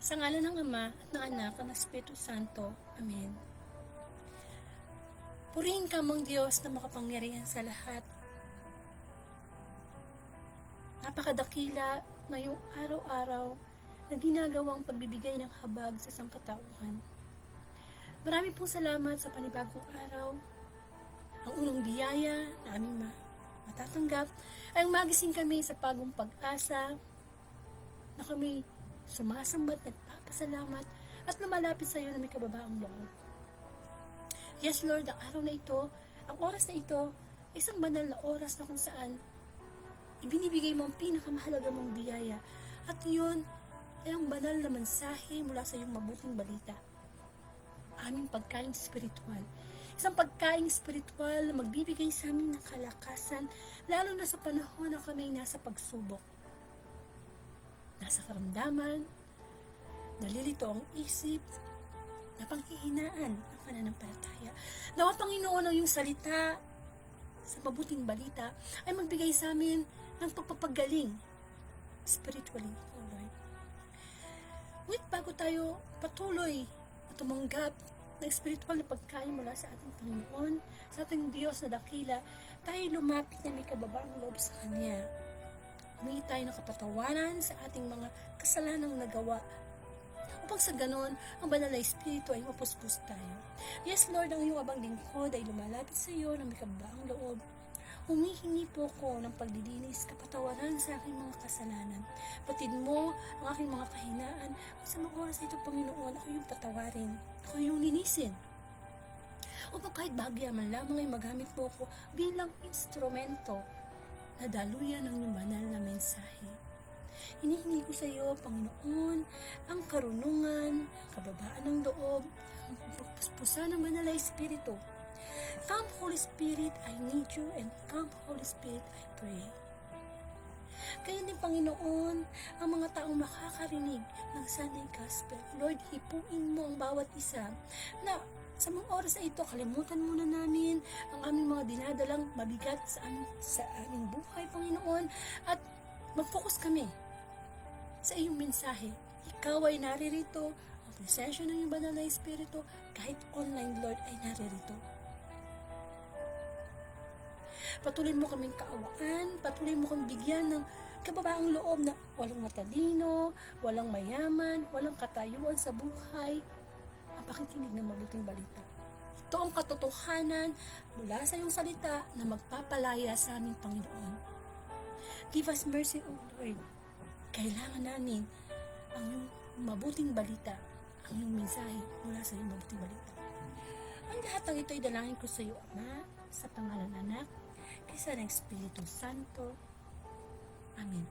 Sa ngalan ng Ama at ng Anak at ng Espiritu Santo. Amen. Purihin ka mong Diyos na makapangyarihan sa lahat. Napakadakila na yung araw-araw na ginagawang pagbibigay ng habag sa sangkatauhan. Marami pong salamat sa panibagong araw. Ang unang biyaya na aming matatanggap ay magising kami sa bagong pag-asa na kami sumasambat, nagpapasalamat at lumalapit sa iyo na may kababaang loob. Yes Lord, ang araw na ito, ang oras na ito, isang banal na oras na kung saan ibinibigay mo ang pinakamahalaga mong biyaya at yun ay ang banal na mensahe mula sa iyong mabuting balita. Aming pagkain spiritual. Isang pagkain spiritual na magbibigay sa amin ng kalakasan, lalo na sa panahon na kami nasa pagsubok. Nasa karamdaman, nalilito ang isip, napanghihinaan ang pananampalataya. Nawa Panginoon ang iyong salita sa mabuting balita ay magbigay sa amin ng pagpapagaling spiritually, O Lord. Ngunit bago tayo patuloy na tumanggap ng spiritual na pagkain mula sa ating Panginoon, sa ating Diyos na dakila, tayo lumapit na may kababaang loob sa Kanya. Humingi tayo ng kapatawaran sa ating mga kasalanang nagawa. Upang sa ganon, ang banal na Espiritu ay mapuspos tayo. Yes, Lord, ang iyong abang lingkod ay lumalapit sa iyo ng may kababaang loob. Humihingi po ko ng paglilinis, kapatawaran sa aking mga kasalanan. Batid mo ang aking mga kahinaan. Sa mga oras ito, Panginoon, ako yung patawarin. Ako yung linisin. Upang kahit bahagya man lamang ay magamit mo ko bilang instrumento na daluyan ng iyong banal na mensahe. Hinihingi ko sa iyo, Panginoon, ang karunungan, kababaan ng loob, ang pagpuspusan ng banal na Espiritu. Come, Holy Spirit, I need you, and come, Holy Spirit, I pray. Kaya din, Panginoon, ang mga taong makakarinig ng Sunday Gospel, Lord, hipuin mo ang bawat isa na sa mga oras na ito, kalimutan muna namin ang aming mga dinadalang mabigat sa aming buhay, Panginoon, at mag-focus kami sa iyong mensahe. Ikaw ay naririto, ang presensya ng iyong banal na Espiritu, kahit online, Lord, ay naririto. Patuloy mo kaming kaawaan, patuloy mo kaming bigyan ng kababaang loob na walang matalino, walang mayaman, walang katayuan sa buhay, ang pakikinig ng mabuting balita. Ito ang katotohanan mula sa iyong salita na magpapalaya sa aming Panginoon. Give us mercy, O Lord. Kailangan namin ang iyong mabuting balita, ang iyong mensahe mula sa iyong mabuting balita. Ang lahat ng ito ay dalangin ko sa iyo, Ama, sa pangalan ng Anak, kaysa ng Espiritu Santo. Amen.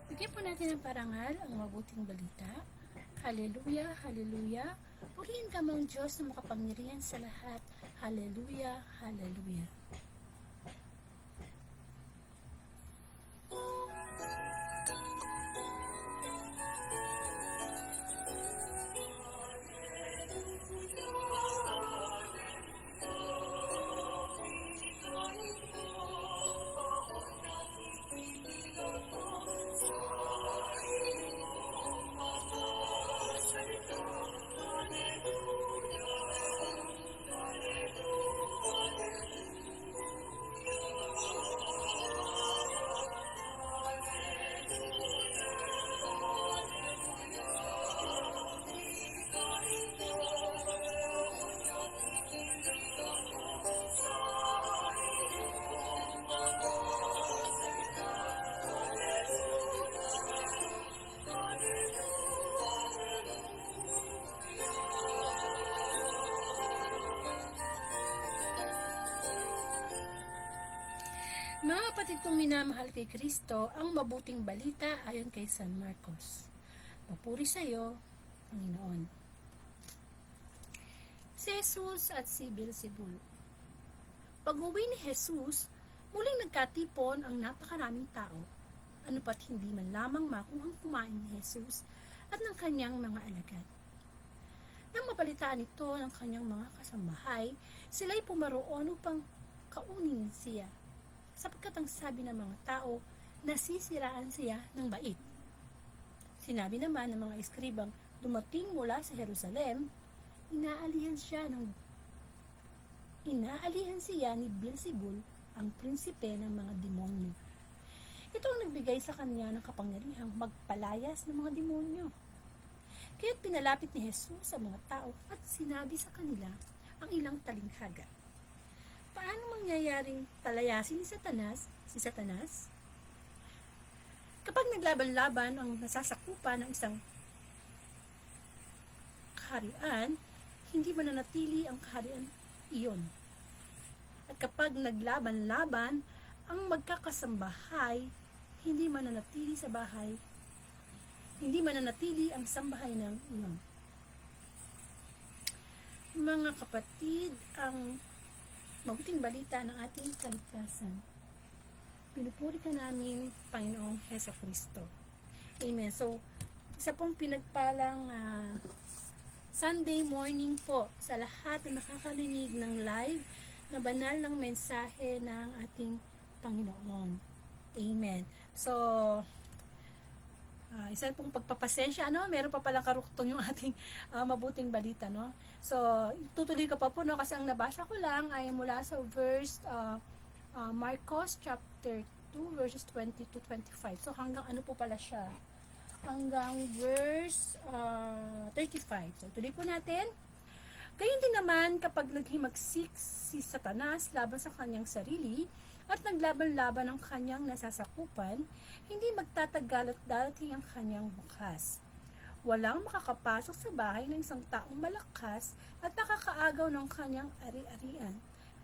Bigyan po natin ng parangal ang mabuting balita. Hallelujah, hallelujah. Purihin ka mong Diyos na makapangyarihan sa lahat. Hallelujah, hallelujah. Mga kapatid kong minamahal kay Kristo, ang mabuting balita ayon kay San Marcos. Papuri sa iyo, Panginoon. Si Jesus at si Beelzebul. Pag-uwi ni Jesus, muling nagkatipon ang napakaraming tao. Ano pat hindi man lamang makuhang kumain ni Jesus at ng kanyang mga alagad. Nang nabalitaan ito ng kanyang mga kasambahay, sila'y pumaroon upang kaunin siya. Sapagkat ang sabi ng mga tao, nasisiraan siya ng bait. Sinabi naman ng mga eskribang dumating mula sa Jerusalem, inaalihan siya ni Beelzebul, ang prinsipe ng mga demonyo. Ito ang nagbigay sa kanya ng kapangyarihang magpalayas ng mga demonyo. Kaya't pinalapit ni Jesus sa mga tao at sinabi sa kanila ang ilang talinghaga. Paano mangyayaring palayasin si Satanas? Kapag naglaban-laban ang nasasakupan ng isang kaharian, hindi mananatili ang kaharian iyon. At kapag naglaban-laban ang magkakasambahay, hindi mananatili ang sambahay ng iyon. Mga kapatid, ang mabuting balita ng ating kaligtasan, pinupuri ka namin, Panginoong Hesukristo. Amen. So, isa pong pinagpalang Sunday morning po sa lahat na nakakarinig ng live na banal ng mensahe ng ating Panginoon. Amen. So, isa pong pagpapasensya, meron pa palang karuktong yung ating mabuting balita, no? So, tutuloy ko pa po, no? Kasi ang nabasa ko lang ay mula sa verse Marcos chapter 2 verses 20 to 25. So, hanggang ano po pala siya? Hanggang verse 35. So, tuloy po natin. Gayun din naman kapag naghimagsik si Satanas laban sa kanyang sarili, at naglaban-laban ang kanyang nasasakupan, hindi magtatagal at darating ang kanyang bukas. Walang makakapasok sa bahay ng isang taong malakas at nakakaagaw ng kanyang ari-arian,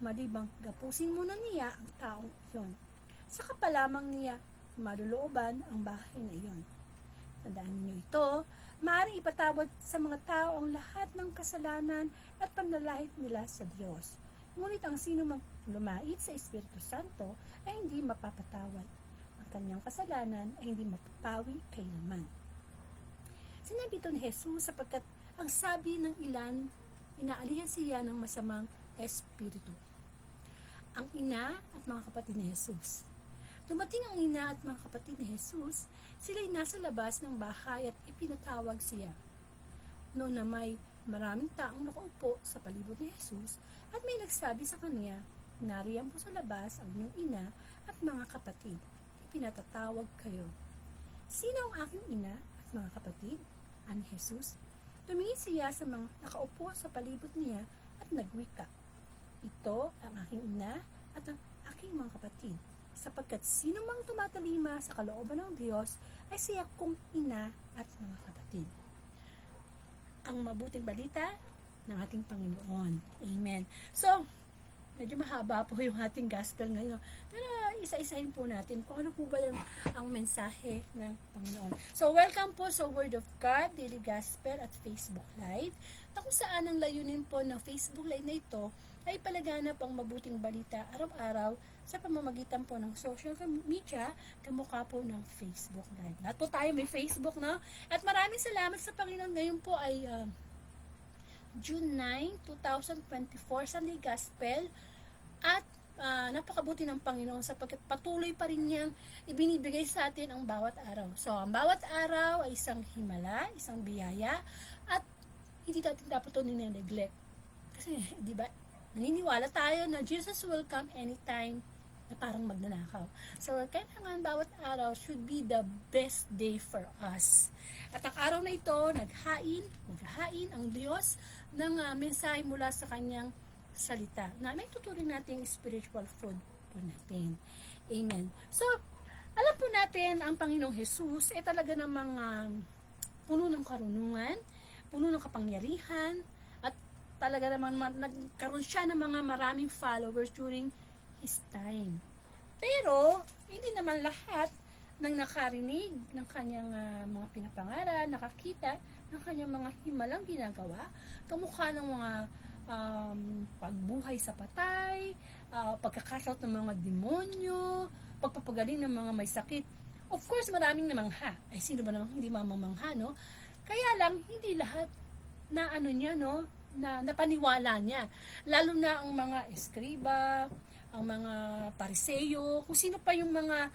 malibang gapusin muna niya ang taong iyon. Saka pa lamang niya malulooban ang bahay na iyon. Tandaan niyo ito, maaaring ipatawad sa mga tao ang lahat ng kasalanan at panlalait nila sa Diyos. Ngunit ang sino mang lumait sa Espiritu Santo ay hindi mapapatawad. Ang kanyang kasalanan ay hindi mapapawi kailanman. Sinabi ito ni Jesus sapagkat ang sabi ng ilan, inaalihan siya ng masamang espiritu. Ang ina at mga kapatid ni Jesus. Dumating ang ina at mga kapatid ni Jesus, sila'y nasa labas ng bahay at ipinatawag siya. Noon na may maraming taong nakaupo sa palibot ni Jesus at may nagsabi sa kanya, nariyan po sa labas ang iyong ina at mga kapatid. Ipinatatawag kayo. Sino ang aking ina at mga kapatid? Ani Jesus. Tumingin siya sa mga nakaupo sa palibot niya at nagwika. Ito ang aking ina at ang aking mga kapatid. Sapagkat sino mang tumatalima sa kalooban ng Diyos ay siya kong ina at mga kapatid. Ang mabuting balita ng ating Panginoon. Amen. So, medyo mahaba po yung ating gospel ngayon. Pero isa-isahin po natin kung ano po ba ang mensahe ng Panginoon. So, welcome po sa Word of God, Daily Gospel at Facebook Live. Na kung saan ang layunin po ng Facebook Live na ito ay palaganap ang mabuting balita araw-araw sa pamamagitan po ng social media, kamukha po ng Facebook Live. Lahat po tayo may Facebook, no? At maraming salamat sa Panginoon. Ngayon po ay June 9, 2024, Sunday Gospel. At napakabuti ng Panginoon sapagkat patuloy pa rin niyang ibinibigay sa atin ang bawat araw. So, ang bawat araw ay isang himala, isang biyaya, at hindi natin dapat ito nine-neglect. Kasi, di ba, naniniwala tayo na Jesus will come anytime na parang magnanakaw. So, kailangan bawat araw should be the best day for us. At ang araw na ito, maghahain ang Diyos ng mensahe mula sa kanyang salita na may tuturing nating spiritual food po natin. Amen. So, alam po natin ang Panginoong Jesus ay talaga namang puno ng karunungan, puno ng kapangyarihan, at talaga naman nagkaroon siya ng mga maraming followers during his time. Pero, hindi naman lahat ng nakarinig ng kanyang mga pinapangaral, nakakita ng kanyang mga himalang ginagawa, kamukha ng mga pagbuhay sa patay, pagkakashout ng mga demonyo, pagpapagaling ng mga may sakit. Of course, maraming namangha. Ay, sino ba namang hindi mamamangha, no? Kaya lang, hindi lahat na ano niya, no, na napaniwala niya. Lalo na ang mga eskriba, ang mga pariseyo, kung sino pa yung mga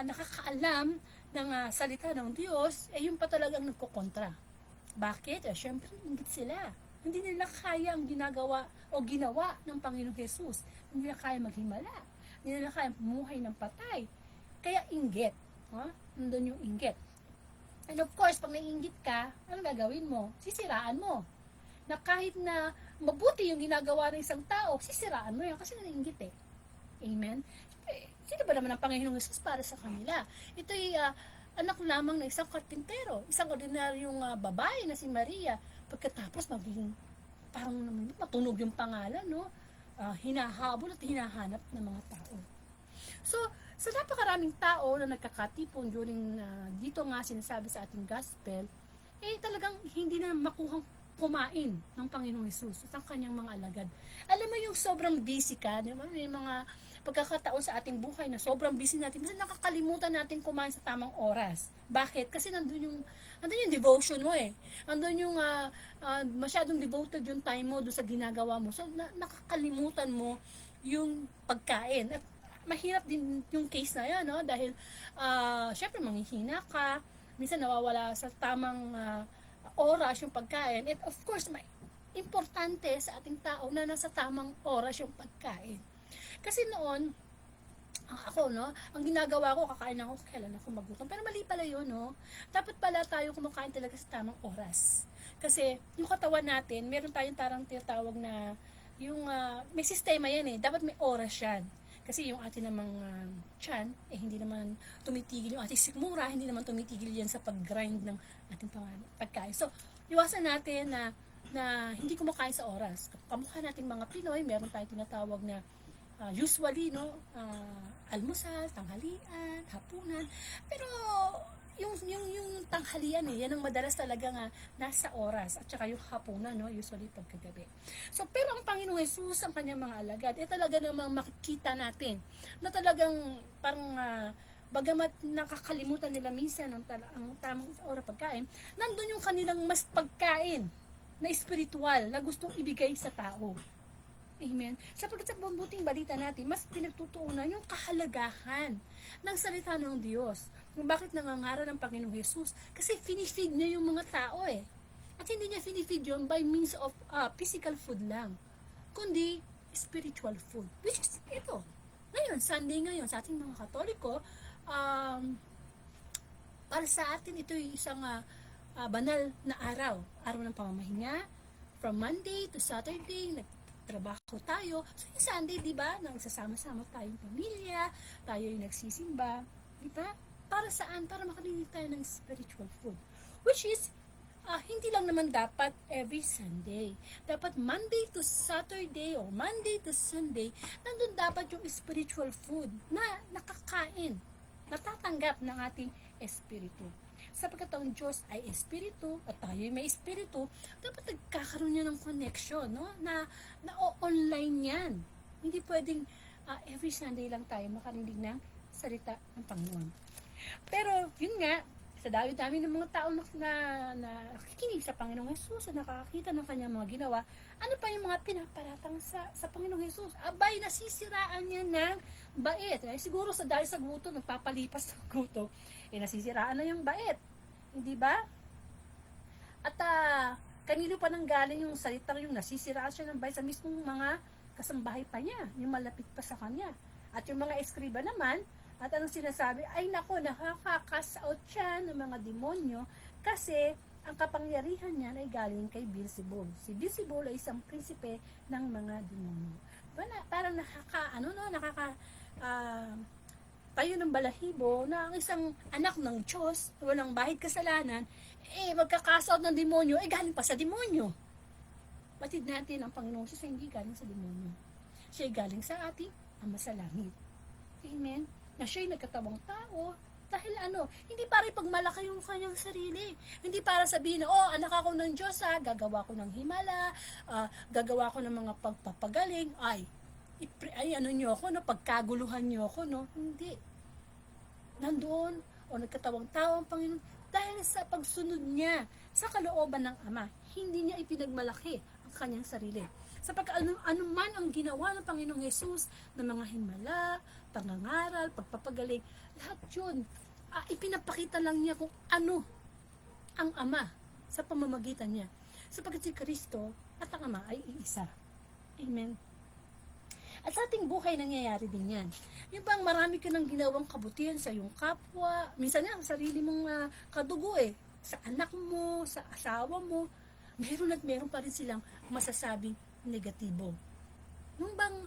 nakakaalam ng salita ng Diyos, yung pa talagang nagkokontra. Bakit? Syempre, inggit sila. Hindi nila kaya ang ginagawa o ginawa ng Panginoong Jesus. Hindi nila kaya maghimala. Hindi nila kaya bumuhay ng patay. Kaya inggit. Nandun yung inggit. And of course, pag naiinggit ka, ano gagawin mo? Sisiraan mo. Na kahit na mabuti yung ginagawa ng isang tao, sisiraan mo yan kasi naiinggit eh. Amen? Sino ba naman ang Panginoong Jesus para sa kanila? Ito'y anak lamang ng isang karpintero, isang ordinaryong babae na si Maria. Pagkatapos magiging parang matunog yung pangalan, no? Hinahabol at hinahanap ng mga tao. So, sa napakaraming tao na nagkakatipon during dito nga sinasabi sa ating gospel, talagang hindi na makuhang kumain ng Panginoong Jesus at ang kanyang mga alagad. Alam mo yung sobrang busy ka, di ba? May mga pagkakataon sa ating buhay na sobrang busy natin, minsan nakakalimutan natin kumain sa tamang oras. Bakit? Kasi nandun yung devotion mo eh. Nandun yung masyadong devoted yung time mo doon sa ginagawa mo. So, nakakalimutan mo yung pagkain. At mahirap din yung case na yan, no? Dahil, syempre, manghihina ka, minsan nawawala sa tamang oras yung pagkain. And of course, importante sa ating tao na nasa tamang oras yung pagkain. Kasi noon, ako, no, ang ginagawa ko, kakain ako kailan ako magutom. Pero mali pala yun, no? Dapat pala tayo kumakain talaga sa tamang oras. Kasi yung katawan natin, meron tayong tarang tinatawag na, yung, may sistema yan eh. Dapat may oras yan. Kasi yung ating namang tiyan, hindi naman tumitigil yung ating sikmura, hindi naman tumitigil yan sa pag-grind ng ating pagkain. So, iwasan natin na hindi kumakain sa oras. Kamukha nating mga Pinoy, meron tayong tinatawag na usually, no, almusal, tanghalian, hapunan. Pero yung tanghalian yan ang madalas talaga nga nasa oras at saka yung hapunan, no, usually pagkagabi. So pero ang Panginoong Jesus, ang kanyang mga alagad, talaga namang makikita natin na talagang parang bagamat nakakalimutan nila minsan ang tamang oras pagkain, nandun yung kanilang mas pagkain na espiritual na gustong ibigay sa tao. Amen. Sapagkat sa mabuting balita natin, mas pinagtutuunan yung kahalagahan ng salita ng Diyos. Kung bakit nangangaral ng Panginoong Jesus? Kasi finifeed niya yung mga tao eh. At hindi niya finifeed yun by means of physical food lang, kundi spiritual food. Which is ito. Ngayon, Sunday ngayon, sa ating mga Katoliko, para sa atin, ito yung isang banal na araw. Araw ng pamamahinga. From Monday to Saturday, trabaho tayo. So yung Sunday, di ba, nagsasama-sama tayong pamilya, tayo yung nagsisimba, di ba? Para saan? Para makarinig tayo ng spiritual food. Which is, hindi lang naman dapat every Sunday. Dapat Monday to Saturday o Monday to Sunday, nandun dapat yung spiritual food na nakakain, natatanggap ng ating espiritu. Sapagkat ang Diyos ay espiritu at tayo ay may espiritu, dapat nagkakaroon niya ng connection, no? Na online yan. Hindi pwedeng every Sunday lang tayo makarinig ng salita ng Panginoon. Pero yun nga, sa dami-dami ng mga tao na nakikinig sa Panginoong Jesus at nakakakita ng kanyang mga ginawa, ano pa yung mga pinaparatang sa Panginoong Jesus? Abay, nasisiraan niya ng bait. Siguro dahil sa guto, nagpapalipas sa guto, nasisiraan na yung bait. Hindi ba? At kanino pa nang galing yung salitang yung nasisiraan siya ng bait sa mismong mga kasambahay pa niya, yung malapit pa sa kanya. At yung mga eskriba naman, at anong sinasabi, ay nako, nakaka-cast out siya ng mga demonyo kasi ang kapangyarihan niya ay galing kay Beelzebul. Si Beelzebul ay isang prinsipe ng mga demonyo. Diba parang tayo ng balahibo na ang isang anak ng Diyos, walang bahid kasalanan, magka-cast out ng demonyo, galing pa sa demonyo. Batid natin ang Panginoon siya hindi galing sa demonyo. Siya ay galing sa ating Ama sa Langit. Amen? Na siya'y nagkatawang tao dahil hindi para ipagmalaki yung kanyang sarili. Hindi para sabihin na, anak ako ng Diyos gagawa ko ng himala, gagawa ko ng mga pagpapagaling, niyo ako, pagkaguluhan niyo ako, no? Hindi. Nandoon, nagkatawang tao ang Panginoon dahil sa pagsunod niya sa kalooban ng Ama. Hindi niya ipinagmalaki ang kanyang sarili. Sapagkat anuman ang ginawa ng Panginoong Hesus ng mga himala, pangangaral, pagpapagaling, lahat yun, ipinapakita lang niya kung ano ang Ama sa pamamagitan niya. Sapagkat si Kristo at ang Ama ay iisa. Amen. At sa ating buhay nangyayari din yan. Yung bang marami ka nang ginawang kabutihan sa iyong kapwa, minsan nga ang sarili mong kadugo sa anak mo, sa asawa mo, meron at meron pa rin silang masasabing negatibo. Yung bang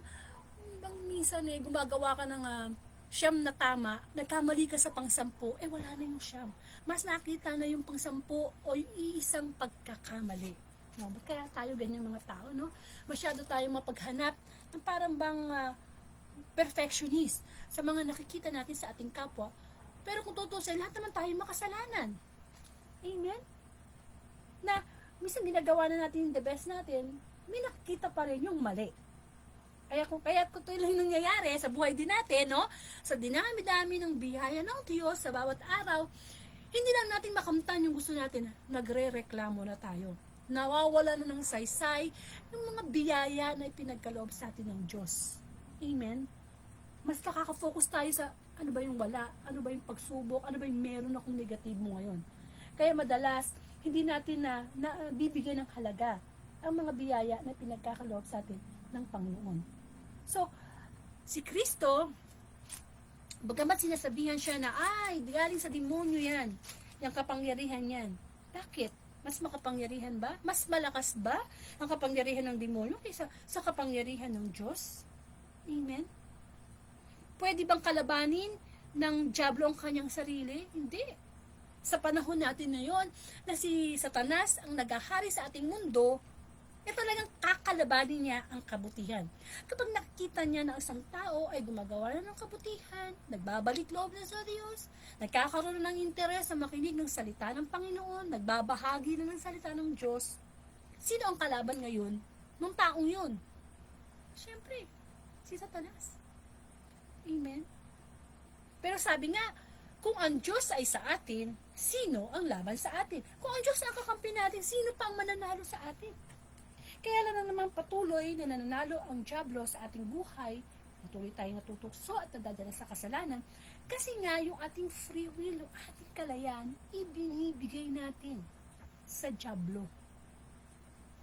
minsan gumagawa ka ng siyam na tama, nagkamali ka sa pang-sampu, wala na yung siyam. Mas nakita na yung pang-sampu o yung iisang pagkakamali. No, ba't kaya tayo ganyan mga tao, no? Masyado tayong mapaghanap ng parang bang perfectionist sa mga nakikita natin sa ating kapwa. Pero kung tutusin, lahat naman tayo makasalanan. Amen? Na, minsan ginagawa na natin yung the best natin, may nakikita pa rin yung mali. Kaya kung ito lang nangyayari sa buhay din natin, no? Sa dinami-dami ng biyaya ng Diyos sa bawat araw, hindi lang natin makamtan yung gusto natin, nagre-reklamo na tayo. Nawawala na ng saysay yung mga biyaya na ipinagkaloob sa atin ng Diyos. Amen? Mas nakaka-focus tayo sa ano ba yung wala, ano ba yung pagsubok, ano ba yung meron akong negatibo ngayon. Kaya madalas, hindi natin na bibigyan ng halaga ang mga biyaya na pinagkakaloob sa atin ng Panginoon. So, si Kristo, bagamat sinasabihan siya na, galing sa demonyo yan, yung kapangyarihan yan. Bakit? Mas makapangyarihan ba? Mas malakas ba ang kapangyarihan ng demonyo kaysa sa kapangyarihan ng Diyos? Amen? Pwede bang kalabanin ng dyablo ang kanyang sarili? Hindi. Sa panahon natin ngayon na si Satanas ang naghahari sa ating mundo, talagang kakalabanin niya ang kabutihan. Kapag nakikita niya na isang tao ay gumagawa na ng kabutihan, nagbabalik loob na sa Diyos, nagkakaroon ng interes sa makinig ng salita ng Panginoon, nagbabahagi na ng salita ng Diyos, sino ang kalaban ngayon ng taong yun? Siyempre, si Satanas. Amen? Pero sabi nga, kung ang Diyos ay sa atin, sino ang laban sa atin? Kung ang Diyos ang kakampi natin, sino pa ang mananalo sa atin? Kaya lang naman patuloy na nananalo ang dyablo sa ating buhay, patuloy tayong natutukso at nadadala sa kasalanan, kasi nga yung ating free will, yung ating kalayaan, ibinibigay natin sa dyablo.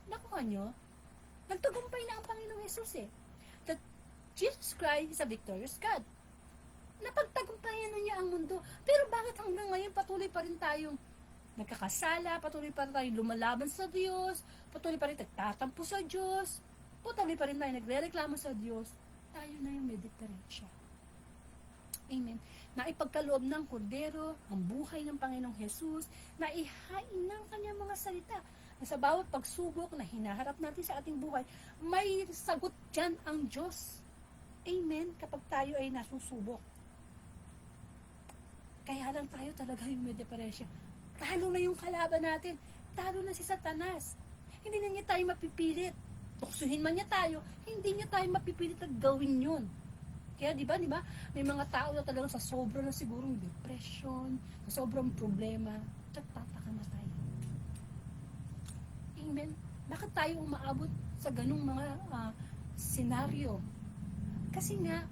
Nakuha nyo? Nagtagumpay na ang Panginoong Hesus That Jesus Christ is a victorious God. Napagtagumpayan na niya ang mundo. Pero bakit hanggang ngayon patuloy pa rin tayong nagkakasala, patuloy pa rin tayong lumalaban sa Diyos, patuloy pa rin nagtatampo sa Diyos, patuloy pa rin tayo nagre-reklamo sa Diyos, tayo na yung may diferensya. Amen. Na ipagkaloob ng kordero, ang buhay ng Panginoong Hesus, na ihain ng kanyang mga salita. Na sa bawat pagsubok na hinaharap natin sa ating buhay, may sagot dyan ang Diyos. Amen. Kapag tayo ay nasusubok. Kaya lang tayo talaga yung may diferensya. Talo na yung kalaban natin. Talo na si Satanas. Hindi na niya tayo mapipilit. Tuksuhin man niya tayo, hindi niya tayo mapipilit at gawin yun. Kaya di ba, may mga tao na talagang sa sobrang na sigurong depression, sa sobrang problema, nagtataka na tayo. Amen. Bakit tayo umaabot sa ganung mga senaryo? Kasi nga,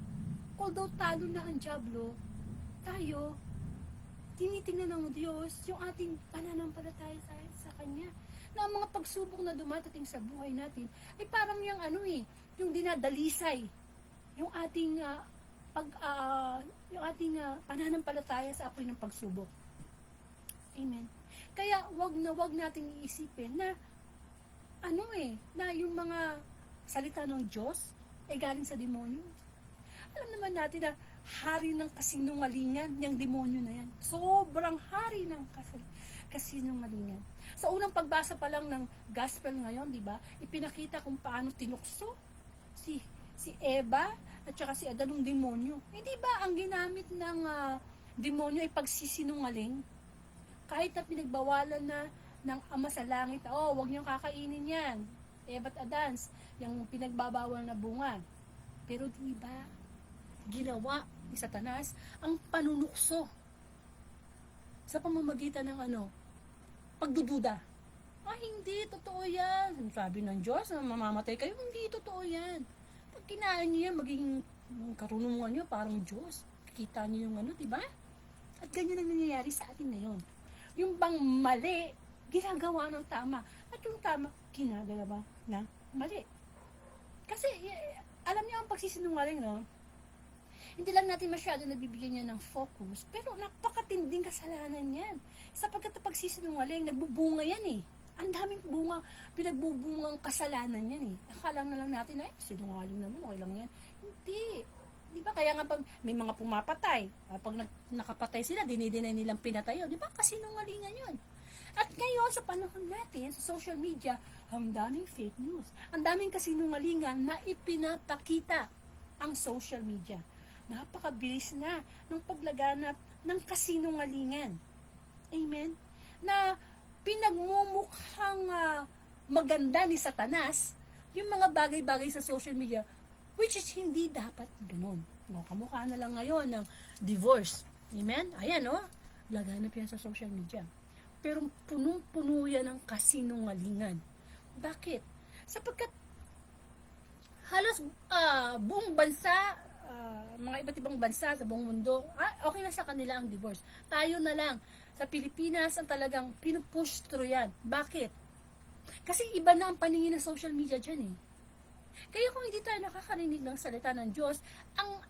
although talo na ang dyablo, tayo, tinitingnan ng Diyos yung ating pananampalataya sa Kanya. Na ang mga pagsubok na dumatating sa buhay natin, ay parang yung yung dinadalisay, yung ating pananampalataya sa apoy ng pagsubok. Amen. Kaya wag nating iisipin na na yung mga salita ng Diyos ay galing sa demonyo. Alam naman natin na hari ng kasinungalingan, yung demonyo na yan. Sobrang hari ng kasinungalingan. Sa unang pagbasa pa lang ng gospel ngayon, di ba, ipinakita kung paano tinukso si Eva at saka si Adan ng demonyo. Hindi ba ang ginamit ng demonyo ay pagsisinungaling? Kahit na pinagbawalan na ng Ama sa langit, wag niyong kakainin yan. Eva at Adan, yung pinagbabawal na bunga. Pero di ba, ginawa ni Satanas ang panunukso Sa pamamagitan ng pagdududa. Hindi, totoo yan. Sabi ng Diyos na mamamatay kayo, hindi totoo yan. Pag kinain niyo yan, magiging karunungan niyo parang Diyos. Kita niyo yung diba? At ganyan ang nangyayari sa atin ngayon. Yung bang mali, ginagawa ng tama. At yung tama, ginagawa ng mali. Kasi, alam niyo ang pagsisinungaling, no? Hindi lang natin masyado nabibigyan niya ng focus, pero napakatinding kasalanan yan. Sapagkat ang pagsisinungaling, nagbubunga yan eh. Ang daming bunga, pinagbubungang kasalanan yan eh. Akala na lang natin na, sinungaling naman, okay lang yan. Hindi. Di ba? Kaya nga pag may mga pumapatay, pag nakapatay sila, dinidinay nilang pinatay yun. Di ba? Kasinungalingan yun. At ngayon, sa panahon natin, sa social media, ang daming fake news. Ang daming kasinungalingan na ipinapakita ang social media. Napakabilis na ng paglaganap ng kasinungalingan. Amen? Na pinagmumukhang maganda ni Satanas yung mga bagay-bagay sa social media, which is hindi dapat ganun. No, kamukha na lang ngayon ng divorce. Amen? Ayan, laganap yan sa social media. Pero punong-puno yan ng kasinungalingan. Bakit? Sapagkat halos buong bansa, mga iba't ibang bansa sa buong mundo, okay na sa kanila ang divorce. Tayo na lang sa Pilipinas ang talagang pinupush through yan. Bakit? Kasi iba na ang paningin ng social media dyan eh. Kaya kung hindi tayo nakakarinig ng salita ng Diyos,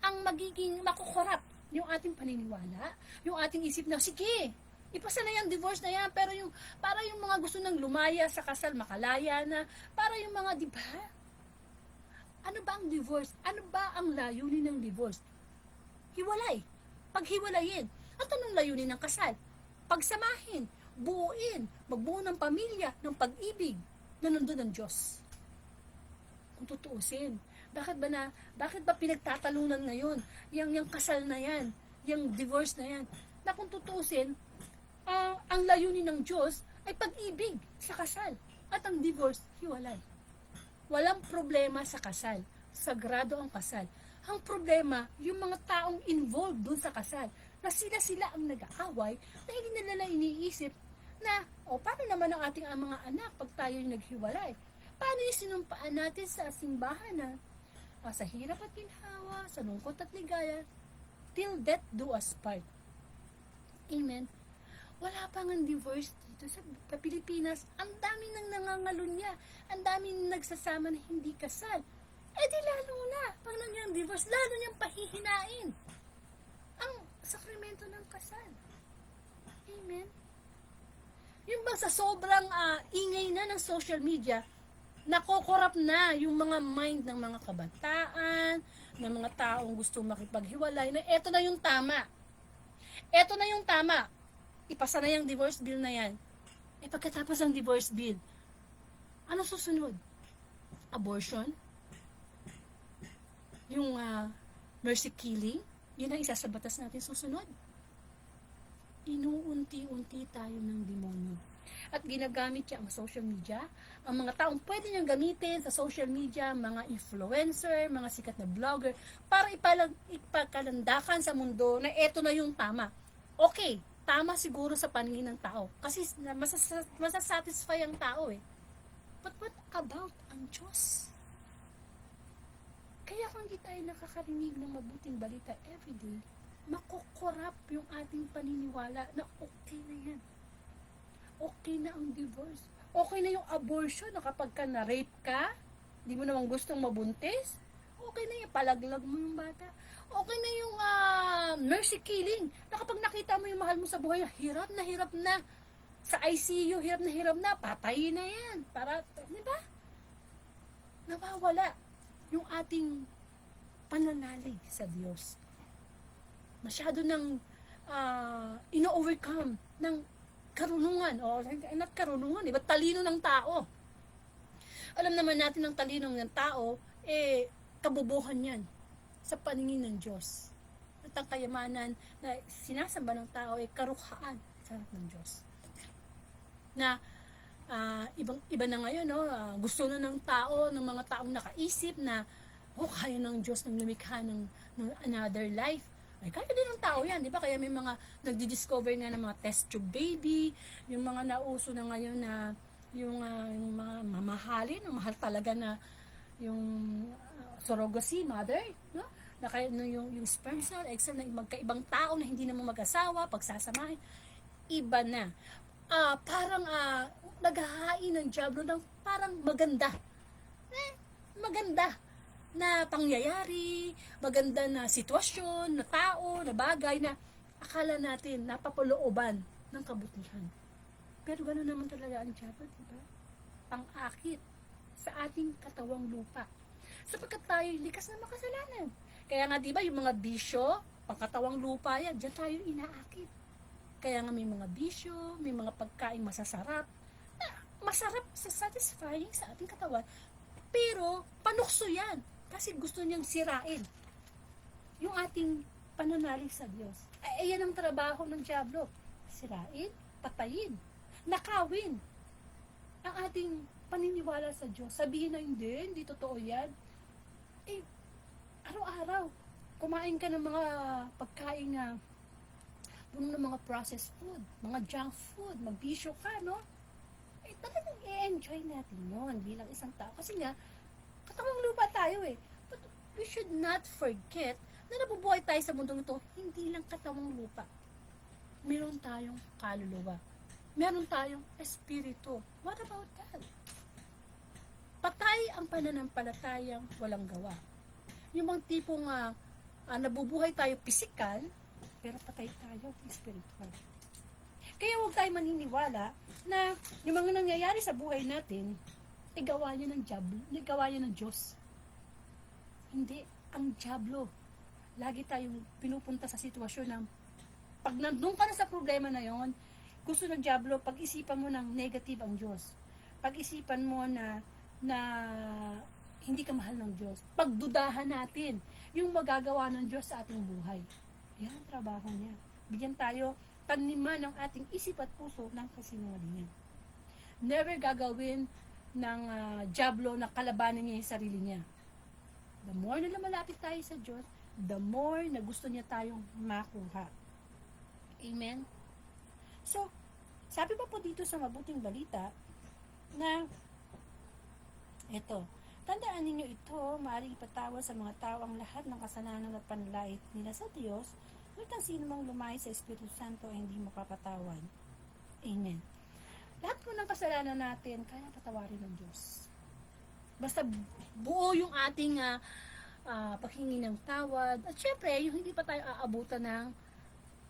ang magiging makukorap yung ating paniniwala, yung ating isip na, sige, ipasa na yung divorce na yan, pero para yung mga gusto nang lumaya sa kasal, makalaya na, para yung mga, di ba? Ano ba ang divorce? Ano ba ang layunin ng divorce? Hiwalay. Paghiwalayin. At anong layunin ng kasal? Pagsamahin, buuin, magbuo ng pamilya, ng pag-ibig na nandun ng Diyos. Kung tutuusin, bakit ba pinagtatalunan ngayon yung kasal na yan, yung divorce na yan? Na kung tutuusin, ang layunin ng Diyos ay pag-ibig sa kasal. At ang divorce, hiwalay. Walang problema sa kasal. Sagrado ang kasal. Ang problema, yung mga taong involved dun sa kasal, na sila ang nag-aaway, na hindi nila iniisip na, paano naman ang ating mga anak pag tayo yung naghiwalay? Paano yung sinumpaan natin sa simbahan na sa hirap at ginhawa, sa lungkot at ligaya, till death do us part. Amen. Wala pang ang divorce dito sa Pilipinas. Ang dami nang nangangalunya. Ang dami nang nagsasama na hindi kasal. Di lalo na, pag nangyang divorce, lalo niyang pahihinain ang sakramento ng kasal. Amen. Yung bang sa sobrang ingay na ng social media, nakokorap na yung mga mind ng mga kabataan, ng mga taong gusto makipaghiwalay, na eto na yung tama. Eto na yung tama. Ipasa na yung divorce bill na yan. Pagkatapos ng divorce bill, ano susunod? Abortion? Yung mercy killing? Yun ang isa sa batas natin susunod. Inuunti-unti tayo ng demonyo. At ginagamit niya ang social media. Ang mga taong pwede niyang gamitin sa social media, mga influencer, mga sikat na vlogger, para ipagkalandakan sa mundo na eto na yung tama. Okay, tama siguro sa paningin ng tao. Kasi masasatisfy ang tao eh. But what about ang Diyos? Kaya kung hindi tayo nakakarinig ng mabuting balita everyday, makukorap yung ating paniniwala na okay na yan. Okay na ang divorce. Okay na yung abortion na kapag ka na-rape ka, di mo naman gustong mabuntis, okay na yung palaglag mo yung bata. Okay na yung mercy killing, na kapag nakita mo yung mahal mo sa buhay, hirap na sa ICU, hirap na, patayin na yan. Para, di ba? Nawawala yung ating pananalig sa Diyos. Masyado nang ino-overcome ng karunungan, not karunungan, ba't talino ng tao? Alam naman natin ang talino ng tao, kabubuhan yan sa paningin ng Diyos. At ang kayamanan na sinasamba ng tao ay karukhaan sa harap ng Diyos. Na iba na ngayon, gusto na ng tao, ng mga taong nakaisip na kaya ng Diyos ng lumikha ng another life. Ay, kaya din ng tao yan, di ba? Kaya may mga nagdi-discover nga ng mga test tube baby, yung mga nauso na ngayon na yung mga mamahalin, ang mahal talaga na yung surrogacy mother, no? Na kaya no, yung sperm cell, egg cell na magkaibang tao na hindi naman mag-asawa, pagsasamahin, iba na. Parang naghahain ng diablo ng parang maganda. Maganda na pangyayari, maganda na sitwasyon, na tao, na bagay na akala natin napapalooban ng kabutihan. Pero gano'n naman talaga ang diablo, diba? Pang-akit sa ating katawang lupa. Sapagkat tayo likas na makasalanan. Kaya nga diba yung mga bisyo, pangkatawang lupa yan, diyan tayo inaakit. Kaya nga may mga bisyo, may mga pagkain masasarap, na masarap sa satisfying sa ating katawan. Pero panukso yan. Kasi gusto niyang sirain yung ating pananalig sa Diyos. Ay, yan ang trabaho ng diablo. Sirain, patayin, nakawin ang ating paniniwala sa Diyos. Sabihin na hindi totoo yan. Araw-araw, kumain ka ng mga pagkain na ng mga processed food, mga junk food, magbisyo ka, no? Talagang i-enjoy natin yun bilang isang tao. Kasi nga, katawang lupa tayo eh. But we should not forget na nabubuhay tayo sa mundong ito, hindi lang katawang lupa. Meron tayong kaluluwa. Meron tayong espiritu. What about that? Patay ang pananampalatayang walang gawa. Yung mga tipong nabubuhay tayo pisikal, pero patay tayo spiritual. Kaya huwag tayo maniniwala na yung mga nangyayari sa buhay natin, gawa niya ng diablo, gawa niya ng Diyos. Hindi, ang diablo. Lagi tayong pinupunta sa sitwasyon na pag nandun ka na sa problema na yon, gusto ng diablo, pag-isipan mo ng negative ang Diyos. Pag-isipan mo na hindi ka mahal ng Diyos. Pagdudahan natin yung magagawa ng Diyos sa ating buhay. Yan ang trabaho niya. Bigyan tayo taniman ng ating isip at puso ng kasinungalingan. Never gagawin ng diablo na kalabanin niya yung sarili niya. The more na lumalapit tayo sa Diyos, the more na gusto niya tayong makuha. Amen? So, sabi pa po dito sa mabuting balita na ito, tandaan ninyo ito, maaaring ipatawa sa mga tao ang lahat ng kasalanan at panlait nila sa Diyos, ngunit ang sino mang lumay sa Espiritu Santo ay hindi makapatawan. Amen. Lahat po ng kasalanan natin, kaya patawarin ng Diyos. Basta buo yung ating paghingi ng tawad. At syempre, yung hindi pa tayo aabutan ng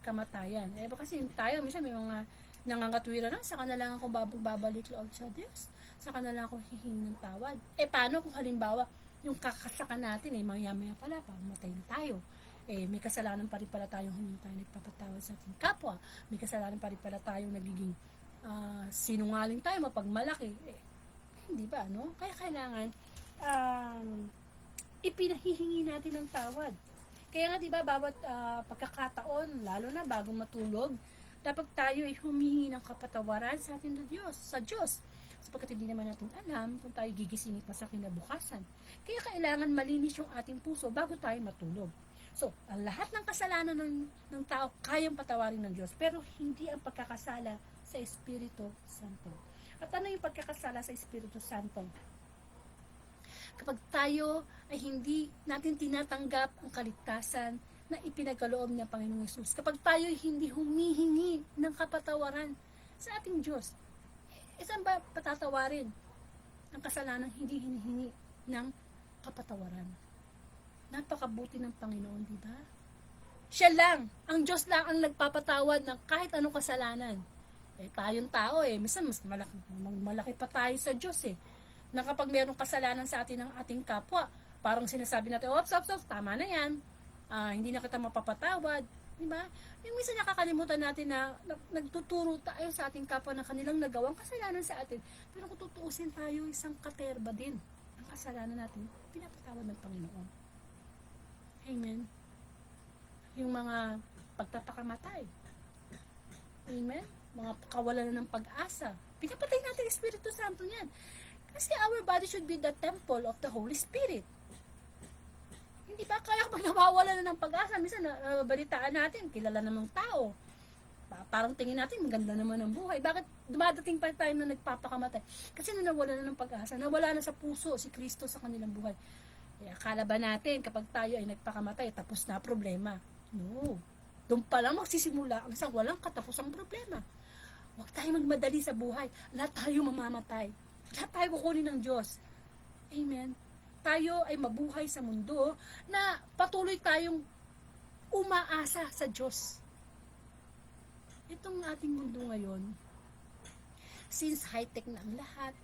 kamatayan. Kasi tayo, minsan may mga nangangatwira na, saka na lang ako babalik loob sa Diyos. Saka na lang ako hihingi ng tawad. Paano kung halimbawa, yung kakasaka natin, maya-maya pala, pamatay na tayo. May kasalanan pa rin pala tayong hindi tayo nagpapatawad sa ating kapwa. May kasalanan pa rin pala tayong nagiging sinungaling tayo, mapagmalaki. Hindi ba, no? Kaya kailangan ipinahihingi natin ng tawad. Kaya nga, di ba, bawat pagkakataon, lalo na bago matulog, dapat tayo ay humihingi ng kapatawaran sa ating Diyos, sa Diyos. Sapagkat hindi naman natin alam kung tayo gigisingin pa sa kinabukasan. Kaya kailangan malinis yung ating puso bago tayo matulog. So, ang lahat ng kasalanan ng tao kayang patawarin ng Diyos, pero hindi ang pagkakasala sa Espiritu Santo. At ano yung pagkakasala sa Espiritu Santo? Kapag tayo ay hindi natin tinatanggap ang kaligtasan na ipinagkaloob ng Panginoong Hesus, kapag tayo ay hindi humihingi ng kapatawaran sa ating Diyos, saan ba patatawarin ang kasalanan hindi hinihingi ng kapatawaran? Napakabuti ng Panginoon, di ba? Siya lang, ang Diyos lang ang nagpapatawad ng kahit anong kasalanan. Tayong tao minsan mas malaki pa tayo sa Diyos na kapag mayroong kasalanan sa atin ng ating kapwa, parang sinasabi natin, ops, tama na yan, hindi na kita mapapatawad, di ba? Yung minsan nakakalimutan natin na nagtuturo tayo sa ating kapwa na kanilang nagawang kasalanan sa atin, pero kung tutuusin tayo, isang katerba din ang kasalanan natin, pinapatawad ng Panginoon. Amen. Yung mga pagtapakamatay, amen, mga kawalan ng pag-asa, pinapatay natin ang Espiritu Santo yan. Kasi our body should be the temple of the Holy Spirit. Hindi Diba? Kaya pag nawawala na ng pag-asa, minsan balitaan natin, kilala namang tao. Parang tingin natin, maganda naman ang buhay. Bakit dumadating pa tayo na nagpapakamatay? Kasi nawala na ng pag-asa, nawala na sa puso si Kristo sa kanilang buhay. Kaya akala ba natin kapag tayo ay nagpakamatay, tapos na problema? No. Doon pa lang magsisimula ang isang walang katapusang problema. Huwag tayo magmadali sa buhay. Lahat tayo mamamatay. Lahat tayo kukunin ng Diyos. Amen. Tayo ay mabuhay sa mundo na patuloy tayong umaasa sa Diyos. Itong ating mundo ngayon, since high-tech na ang lahat,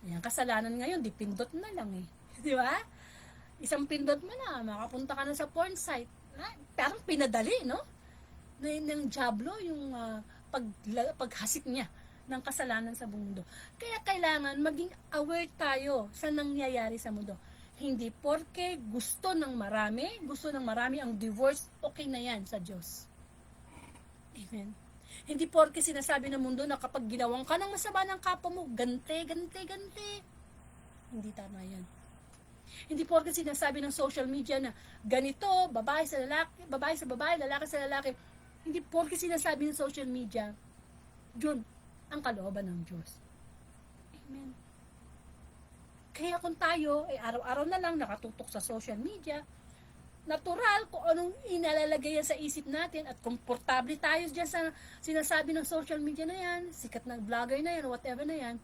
yung kasalanan ngayon, dipindot na lang eh. Di ba? Isang pindot mo na, makapunta ka na sa porn site. Parang pinadali, no? Ng Diablo, yung paghasik niya ng kasalanan sa mundo. Kaya kailangan maging aware tayo sa nangyayari sa mundo. Hindi porke gusto ng marami ang divorce, okay na yan sa Diyos. Amen. Hindi porke sinasabi ng mundo na kapag ginawang ka ng masama ng kapwa mo, gante. Hindi tama yan. Hindi porke sinasabi ng social media na ganito, babae sa babae, lalaki sa lalaki. Hindi porke sinasabi ng social media, yun ang kalooban ng Diyos. Amen. Kaya kung tayo ay araw-araw na lang nakatutok sa social media, natural kung anong inalalagay yan sa isip natin at komportable tayo dyan sa sinasabi ng social media na yan, sikat na vlogger na yan, whatever na yan,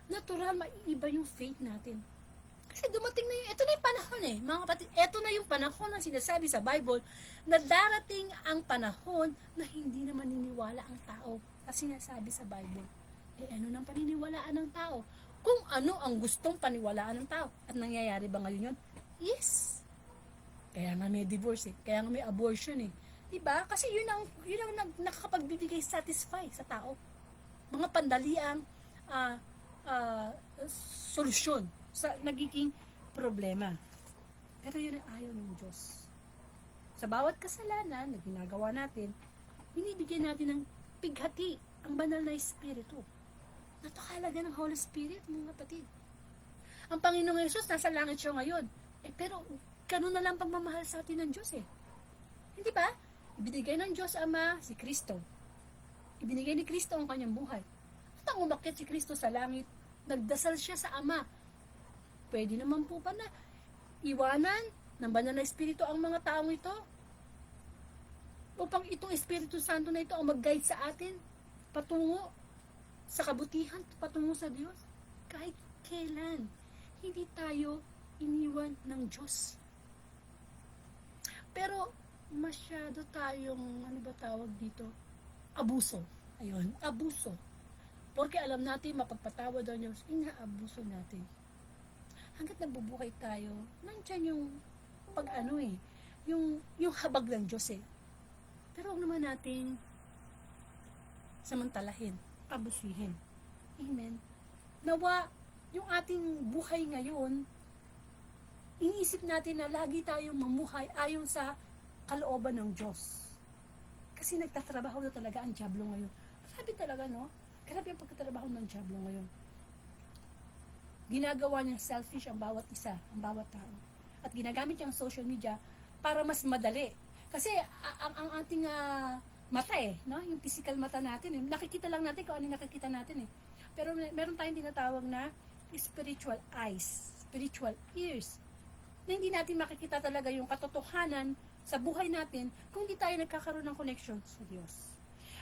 natural maiiba yung faith natin. Kasi dumating na ito na yung panahon mga kapatid, ito na yung panahon na sinasabi sa Bible na darating ang panahon na hindi na maniniwala ang tao at sinasabi sa Bible. Ano nang paniniwalaan ng tao? Kung ano ang gustong paniwalaan ng tao. At nangyayari ba ngayon yun? Yes. Kaya nga may divorce kaya nga may abortion diba? Kasi yun ang nakakapagbibigay satisfy sa tao. Mga pandaliang solusyon sa nagiging problema. Pero yun ang ayaw ng Diyos. Sa bawat kasalanan na ginagawa natin, binibigyan natin ng pighati ang banal na Espiritu. Napakahalaga ng Holy Spirit, mga kapatid. Ang Panginoong Yesus nasa langit siya ngayon. Pero ganun na lang pagmamahal sa atin ng Diyos Hindi ba? Ibinigay ng Diyos Ama si Kristo. Ibinigay ni Kristo ang kanyang buhay. At ang umakyat si Kristo sa langit, nagdasal siya sa Ama. Pwede naman po ba na iwanan ng banal na Espiritu ang mga taong ito? Upang itong Espiritu Santo na ito ang mag-guide sa atin patungo sa kabutihan, patungo sa Diyos. Kahit kailan, hindi tayo iniwan ng Diyos. Pero masyado tayong, ano ba tawag dito? Abuso. Ayun, abuso. Porque alam natin, mapagpatawad ang Diyos, inaabuso natin. Hanggat nabubuhay tayo, nandyan yung yung habag ng Diyos Pero huwag naman natin samantalahin, abusihin. Amen. Nawa, yung ating buhay ngayon, iniisip natin na lagi tayong mamuhay ayon sa kalooban ng Diyos. Kasi nagtatrabaho na talaga ang Diablo ngayon. Grabe talaga, no? Grabe ang pagtatrabaho ng Diablo ngayon. Ginagawa niyang selfish ang bawat isa, ang bawat tao. At ginagamit niya ang social media para mas madali. Kasi ang ating mata no? Yung physical mata natin nakikita lang natin kung ano yung nakikita natin Pero meron tayong tinatawag na spiritual eyes, spiritual ears, na hindi natin makikita talaga yung katotohanan sa buhay natin kung hindi tayo nagkakaroon ng connection sa Diyos.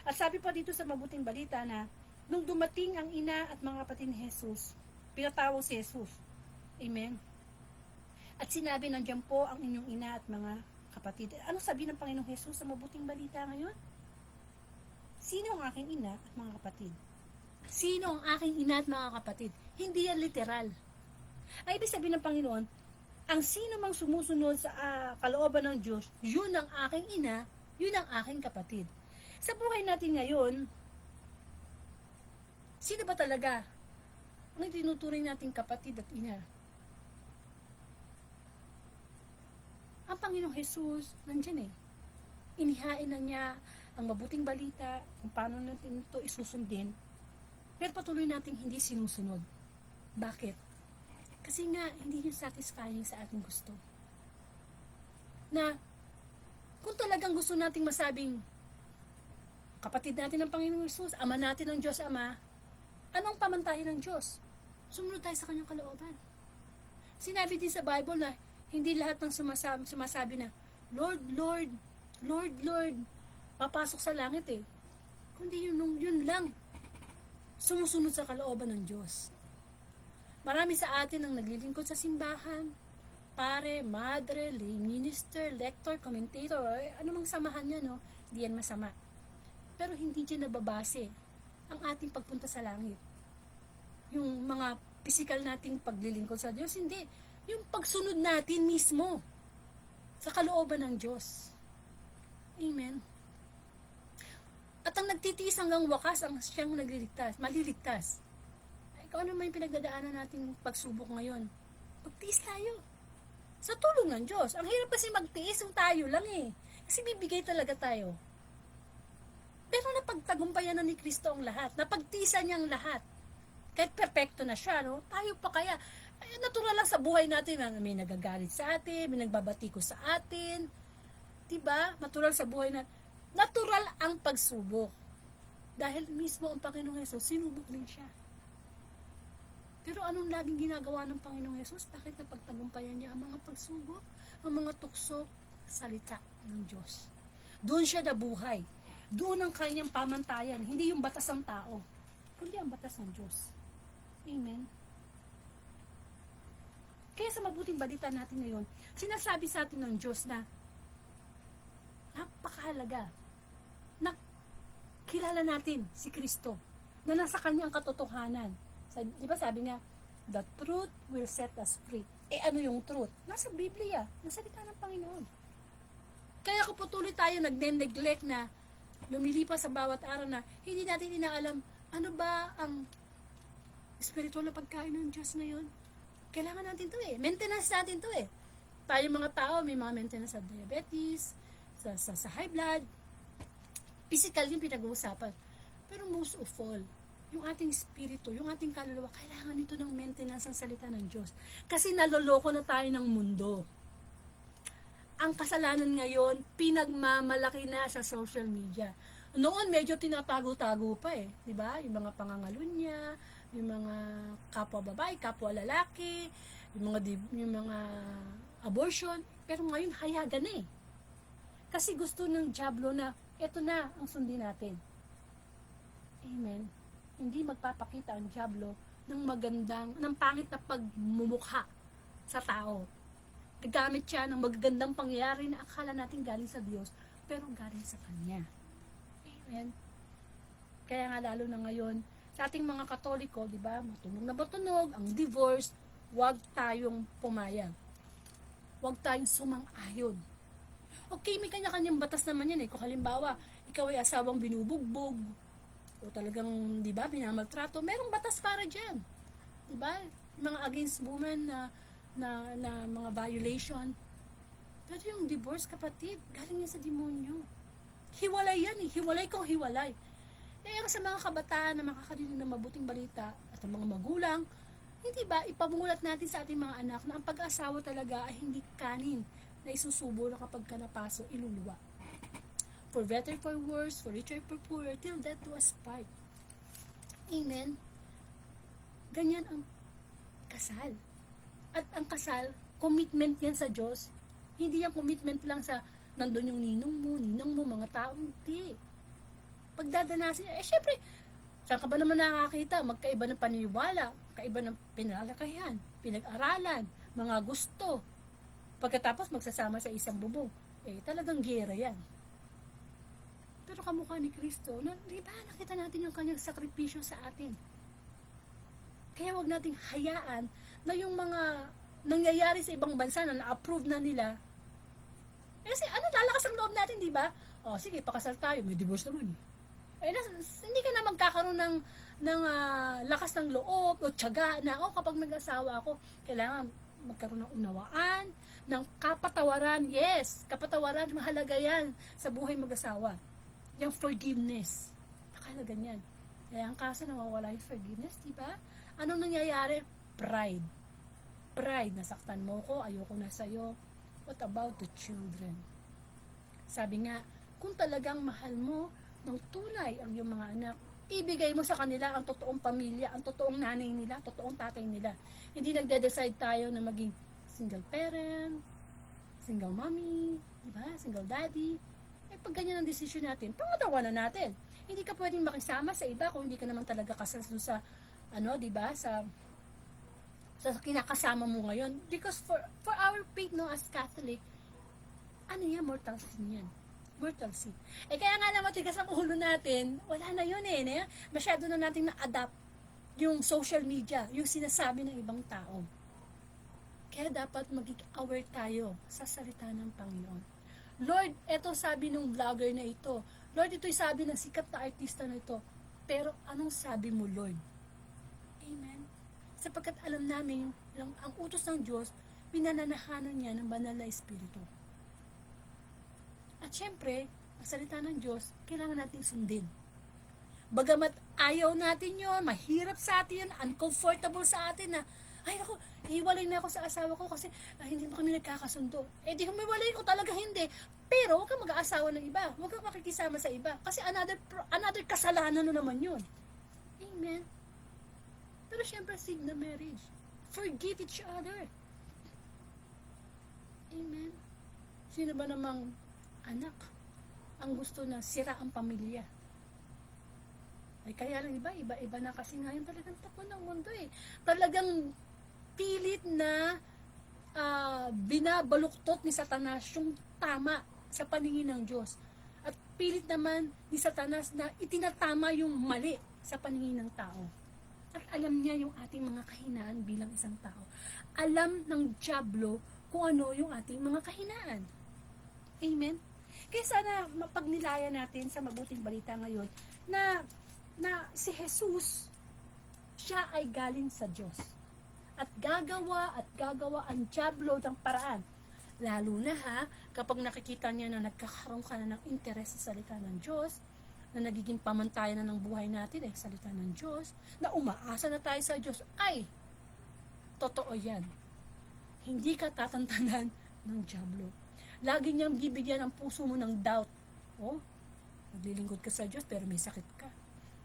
At sabi pa dito sa mabuting balita na nung dumating ang ina at mga kapatid ni Jesus, pinatawag si Jesus. Amen. At sinabi, nandiyan po ang inyong ina at mga kapatid. Ano sabi ng Panginoong Jesus sa mabuting balita ngayon? Sino ang aking ina at mga kapatid? Sino ang aking ina at mga kapatid? Hindi yan literal. Ay, ibig sabihin ng Panginoon, ang sino mang sumusunod sa kalooban ng Diyos, yun ang aking ina, yun ang aking kapatid. Sa buhay natin ngayon, sino ba talaga ang tinuturing nating kapatid at ina? Ang Panginoong Jesus, nandyan Inihain na niya ang mabuting balita kung paano natin ito isusundin. Pero patuloy nating hindi sinusunod. Bakit? Kasi nga, hindi yung satisfying sa ating gusto. na kung talagang gusto nating masabing kapatid natin ng Panginoong Hesus, ama natin ng Diyos Ama, anong pamantayan ng Diyos? Sumunod tayo sa kanyang kalooban. Sinabi din sa Bible na hindi lahat ng sumasabi na, Lord, Lord, Lord, Lord, papasok sa langit eh. Kundi yun lang, sumusunod sa kalooban ng Diyos. Marami sa atin ang naglilingkod sa simbahan, pare, madre, lay minister, lector, commentator, anumang samahan niya, no? Hindi yan masama. Pero hindi dyan nababase ang ating pagpunta sa langit. Yung mga physical nating paglilingkod sa Diyos, hindi. Yung pagsunod natin mismo sa kalooban ng Diyos. Amen. At ang nagtitiis hanggang wakas ang siyang maliligtas. Ay, kung ano man yung pinagdadaanan nating pagsubok ngayon, magtiis tayo. Sa tulong ng Diyos. Ang hirap kasi magtiis yung tayo lang eh. Kasi bibigay talaga tayo. Pero napagtagumpayan na ni Kristo ang lahat. Napagtiisan niya ang lahat. Kahit perfecto na siya, no? Tayo pa kaya. Ay, natural lang sa buhay natin na may nagagalit sa atin, may nagbabatiko sa atin. Diba? Natural sa buhay natin. Natural ang pagsubok. Dahil mismo ang Panginoong Hesus, sinubok din siya. Pero anong laging ginagawa ng Panginoong Hesus? Bakit napagtagumpayan niya ang mga pagsubok? Ang mga tukso, salita ng Diyos. Doon siya nabuhay. Doon ang kanyang pamantayan. Hindi yung batas ng tao, kundi ang batas ng Diyos. Amen. Kaya sa mabuting balita natin ngayon, sinasabi sa atin ng Diyos na napakahalaga na kilala natin si Kristo, na nasa kanyang katotohanan. Di ba sabi niya, the truth will set us free. Ano yung truth? Nasa Biblia, nasa salita ng Panginoon. Kaya kung patuloy tayo nag-neglect na lumilipas sa bawat araw na hindi natin inaalam ano ba ang spiritual na pagkain ng Diyos ngayon. Kailangan natin to eh. Maintenance natin to eh. Tayo mga tao, may mga maintenance sa diabetes, sa high blood. Physical yung pinag-uusapan. Pero most of all, yung ating spirito, yung ating kaluluwa, kailangan nito ng maintenance ang salita ng Diyos. Kasi naloloko na tayo ng mundo. Ang kasalanan ngayon, pinagmamalaki na sa social media. Noon, medyo tinatago-tago pa eh. Diba? Yung mga pangangalunya, yung mga kapwa babae, kapwa lalaki, yung mga abortion. Pero ngayon, hayagan na eh. Kasi gusto ng diablo na, eto na ang sundin natin. Amen. Hindi magpapakita ang diablo ng pangit na pagmumukha sa tao. Gagamit siya ng magagandang pangyayari na akala natin galing sa Diyos, pero galing sa Kanya. Amen. Kaya nga lalo na ngayon, sa ating mga Katoliko, di ba, matunog na matunog, ang divorce, huwag tayong pumayag. Huwag tayong sumang-ayon. Okay, may kanya-kanyang batas naman yan eh. Kung halimbawa, ikaw ay asawang binubugbog, o talagang, di ba, binamaltrato, merong batas para dyan. Di ba? Mga against women na mga violation. Pero yung divorce, kapatid, galing yan sa demonyo. Hiwalay yan eh. Hiwalay kung hiwalay. Kaya sa mga kabataan na makakarinig ng mabuting balita at ang mga magulang, hindi ba, ipamulat natin sa ating mga anak na ang pag-asawa talaga ay hindi kanin na isusubo na kapag ka napaso, iluluwa. For better, for worse, for richer, for poorer, till death do us part. Amen? Ganyan ang kasal. At ang kasal, commitment yan sa Diyos. Hindi yan commitment lang sa nandun yung ninong mo, mga tao. Hindi. Pagdadanasin, syempre, saan ka ba naman nakakita? Magkaiba ng paniniwala, kaiba ng pinalakayan, pinag-aralan, mga gusto. Pagkatapos magsasama sa isang bubong. Talagang gera yan. Pero kamukha ni Kristo, di ba nakita natin yung kanyang sakripisyo sa atin. Kaya wag nating hayaan na yung mga nangyayari sa ibang bansa na na-approve na nila. Kasi lalakas ang loob natin, di ba? Sige, pakasal tayo, may divorce naman eh. Hindi ka na magkakaroon ng lakas ng loob o tiyaga na, kapag nag-asawa ako, kailangan magkaroon ng unawaan, ng kapatawaran. Yes, kapatawaran, mahalaga yan sa buhay mag-asawa. Yung forgiveness, nakahalaga yan. Kaya ang kaso nawawala yung forgiveness, di ba? Anong nangyayari? Pride. Nasaktan mo ko, ayoko na sa'yo. what about the children? Sabi nga, kung talagang mahal mo ng tunay ang iyong mga anak, ibigay mo sa kanila ang totoong pamilya, ang totoong nanay nila, totoong tatay nila. Hindi nagde-decide tayo na maging single parent, single mommy, diba? Single daddy. Eh, pag ganyan ang decision natin, pangatawanan natin. Hindi ka pwedeng makisama sa iba kung hindi ka naman talaga kasal sa, diba? Sa kinakasama mo ngayon. Because for our faith, no, as Catholic, ano yan, mortal sin yan. Mortal sin. Eh kaya nga naman tigas ang ulo natin, wala na yun eh. Masyado na natin na-adapt yung social media, yung sinasabi ng ibang tao. Kaya dapat maging aware tayo sa salita ng Panginoon. Lord, eto sabi ng vlogger na ito. Lord, ito'y sabi ng sikat na artista na ito. Pero anong sabi mo, Lord? Amen. Sapagkat alam namin ang utos ng Diyos, pinananahanan niya ng banal na espiritu. At syempre, ang salita ng Diyos, kailangan nating sundin. Bagamat ayaw natin yon, mahirap sa atin yun, uncomfortable sa atin na, ay naku, hiwalay na ako sa asawa ko kasi hindi mo kami nagkakasundo. Eh di humiwalay ko talaga hindi. Pero huwag kang mag-aasawa ng iba. Huwag kang makikisama sa iba. Kasi another kasalanan na naman yun. Amen. Pero syempre, save the marriage. Forgive each other. Amen. Sino ba namang anak ang gusto na sira ang pamilya? Ay kaya lang iba na kasi ngayon talagang takbo ng mundo eh. Talagang pilit na binabaluktot ni Satanas yung tama sa paningin ng Diyos. At pilit naman ni Satanas na itinatama yung mali sa paningin ng tao. At alam niya yung ating mga kahinaan bilang isang tao. Alam ng dyablo kung ano yung ating mga kahinaan. Amen? Kaya sana mapagnilaya natin sa mabuting balita ngayon na si Jesus, siya ay galing sa Diyos. At gagawa ang dyablo ng paraan. Lalo na kapag nakikita niya na nagkakaroon ka na ng interes sa salita ng Diyos, na nagiging pamantayan na ng buhay natin ay salita ng Diyos, na umaasa na tayo sa Diyos, ay, totoo yan. Hindi ka tatantanan ng dyablo. Lagi niyang bibigyan ang puso mo ng doubt. Oh, naglilingkod ka sa Diyos pero may sakit ka.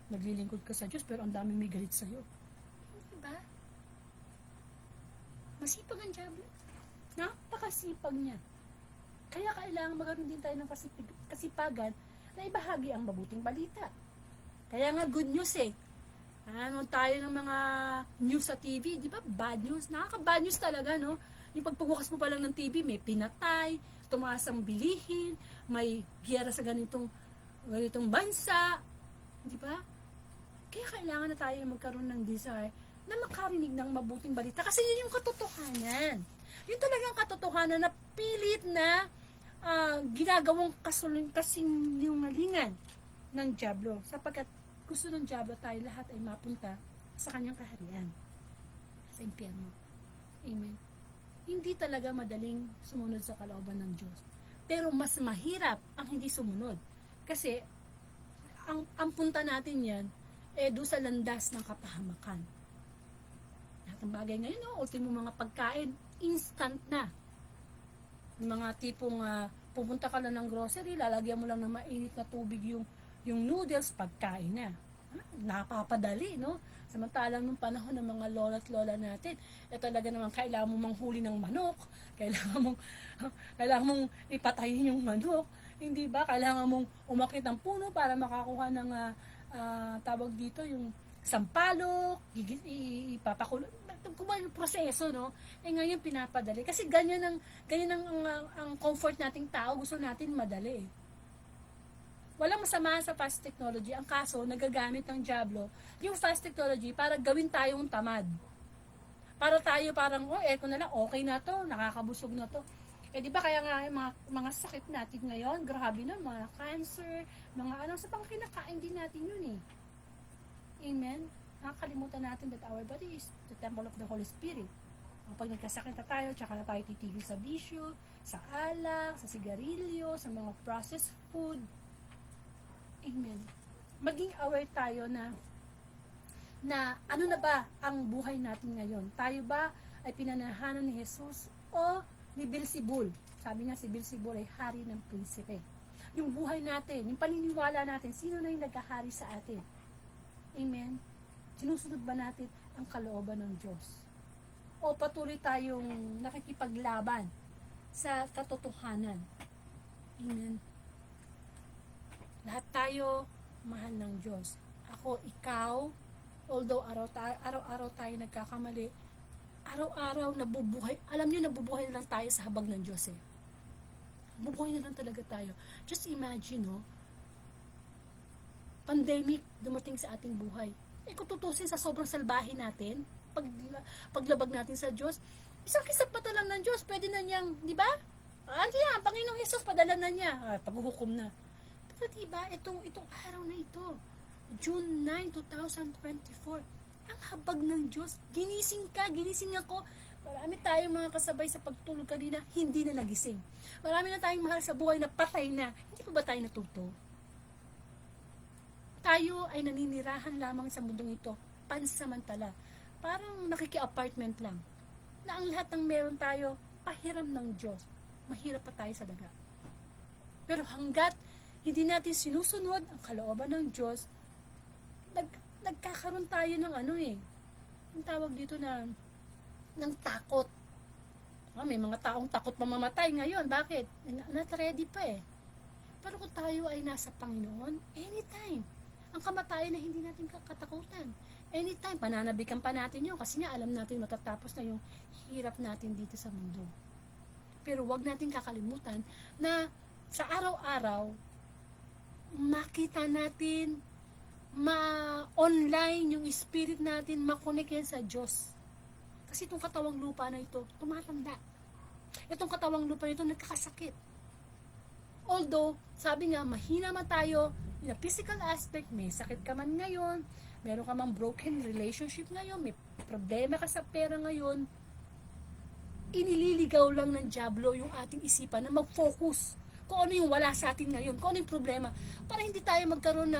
Naglilingkod ka sa Diyos pero ang daming may galit sa'yo. Diba? Masipag ang dyablo. Napakasipag niya. Kaya kailangan magkaroon din tayo ng kasipagan na ibahagi ang mabuting balita. Kaya nga good news eh. Ano tayo ng mga news sa TV, di ba? Bad news. Nakaka-bad news talaga, no? Yung pagbubukas mo pa lang ng TV, may pinatay, tumaas ang bilihin, may giyera sa ganitong bansa. Di ba? Kaya kailangan na tayo magkaroon ng desire na makarinig ng mabuting balita. Kasi yun yung katotohanan. Yun talagang katotohanan na pilit na ginagawang kasinungalingan ng dyablo. Sapagkat gusto ng dyablo tayo lahat ay mapunta sa kanyang kaharian. Sa impyerno. Amen. Hindi talaga madaling sumunod sa kalooban ng Diyos. Pero mas mahirap ang hindi sumunod. Kasi ang punta natin yan doon sa landas ng kapahamakan. Lahat ng bagay ngayon, ultimo mga pagkain, instant na. Yung mga tipong pupunta ka lang ng grocery, lalagyan mo lang ng mainit na tubig yung noodles, pagkain na. Napapadali, no? Samantalang nung panahon ng mga lola at lola natin, talaga naman kailangan mong manghuli ng manok, kailangan mong ipatayin yung manok, hindi ba? Kailangan mong umakyat ng puno para makakuha ng tawag dito, yung sampalok, ipapakulo, yung proseso, no? Ngayon pinapadali. Kasi ganyan ang comfort nating tao, gusto natin madali eh. Walang masama sa fast technology. Ang kaso, nagagamit ng dyablo yung fast technology para gawin tayong tamad. Para tayo parang, eto na lang, okay na to, nakakabusog na to. Di ba kaya nga mga sakit natin ngayon, grabe na, mga cancer, mga sa pang kinakain din natin yun eh. Amen? Nakakalimutan natin that our body is the temple of the Holy Spirit. Pag nagkasakit na tayo, tsaka na tayo titigil sa bisyo, sa alak, sa sigarilyo, sa mga processed food. Amen. Maging aware tayo na ano na ba ang buhay natin ngayon? Tayo ba ay pinanahanan ni Jesus o ni Beelzebul. Sabi nga si Beelzebul ay hari ng prinsipe. Yung buhay natin, yung paniniwala natin, sino na yung naghahari sa atin? Amen? Sinusunod ba natin ang kalooban ng Diyos? O patuloy tayong nakikipaglaban sa katotohanan? Amen? Lahat tayo mahal ng Diyos. Ako, ikaw, although araw-araw tayo nagkakamali, araw-araw nabubuhay. Alam niyo, nabubuhay na lang tayo sa habag ng Diyos eh. Nabubuhay na lang talaga tayo. Just imagine, no? Pandemic dumating sa ating buhay. Kung tutusin sa sobrang salbahe natin, paglabag natin sa Diyos, isang kisap mata lang ng Diyos, pwede na niyang, di ba? Yan, Panginoong Hesus, padala na niya. Paghuhukom na. Pero di ba, itong araw na ito, June 9, 2024, ang habag ng Diyos. Ginising ka, ginising ako. Marami tayong mga kasabay sa pagtulog kanina, hindi na nagising. Marami na tayong mahal sa buhay na patay na. Hindi pa ba tayo natuto? Tayo ay naninirahan lamang sa mundong ito, pansamantala. Parang nakiki-apartment lang. Na ang lahat ng meron tayo, pahiram ng Diyos. Mahirap pa tayo sa daga. Pero hanggat hindi natin sinusunod ang kalooban ng Diyos, nagkakaroon tayo ng ang tawag dito ng takot. May mga taong takot mamamatay ngayon. Bakit? Not ready pa eh. Pero kung tayo ay nasa Panginoon, anytime. Ang kamatayan na hindi natin katakutan. Anytime, pananabikan pa natin yun kasi nga alam natin matatapos na yung hirap natin dito sa mundo. Pero wag natin kakalimutan na sa araw-araw, makita natin, ma-online yung spirit natin, makonek yan sa Diyos. Kasi itong katawang lupa na ito, tumatanda. Itong katawang lupa na ito, nagkakasakit. Although, sabi nga, mahina man tayo, in a physical aspect, may sakit ka man ngayon, meron ka man broken relationship ngayon, may problema ka sa pera ngayon, inililigaw lang ng dyablo yung ating isipan na mag-focus kung ano yung wala sa atin ngayon, kung ano yung problema, para hindi tayo magkaroon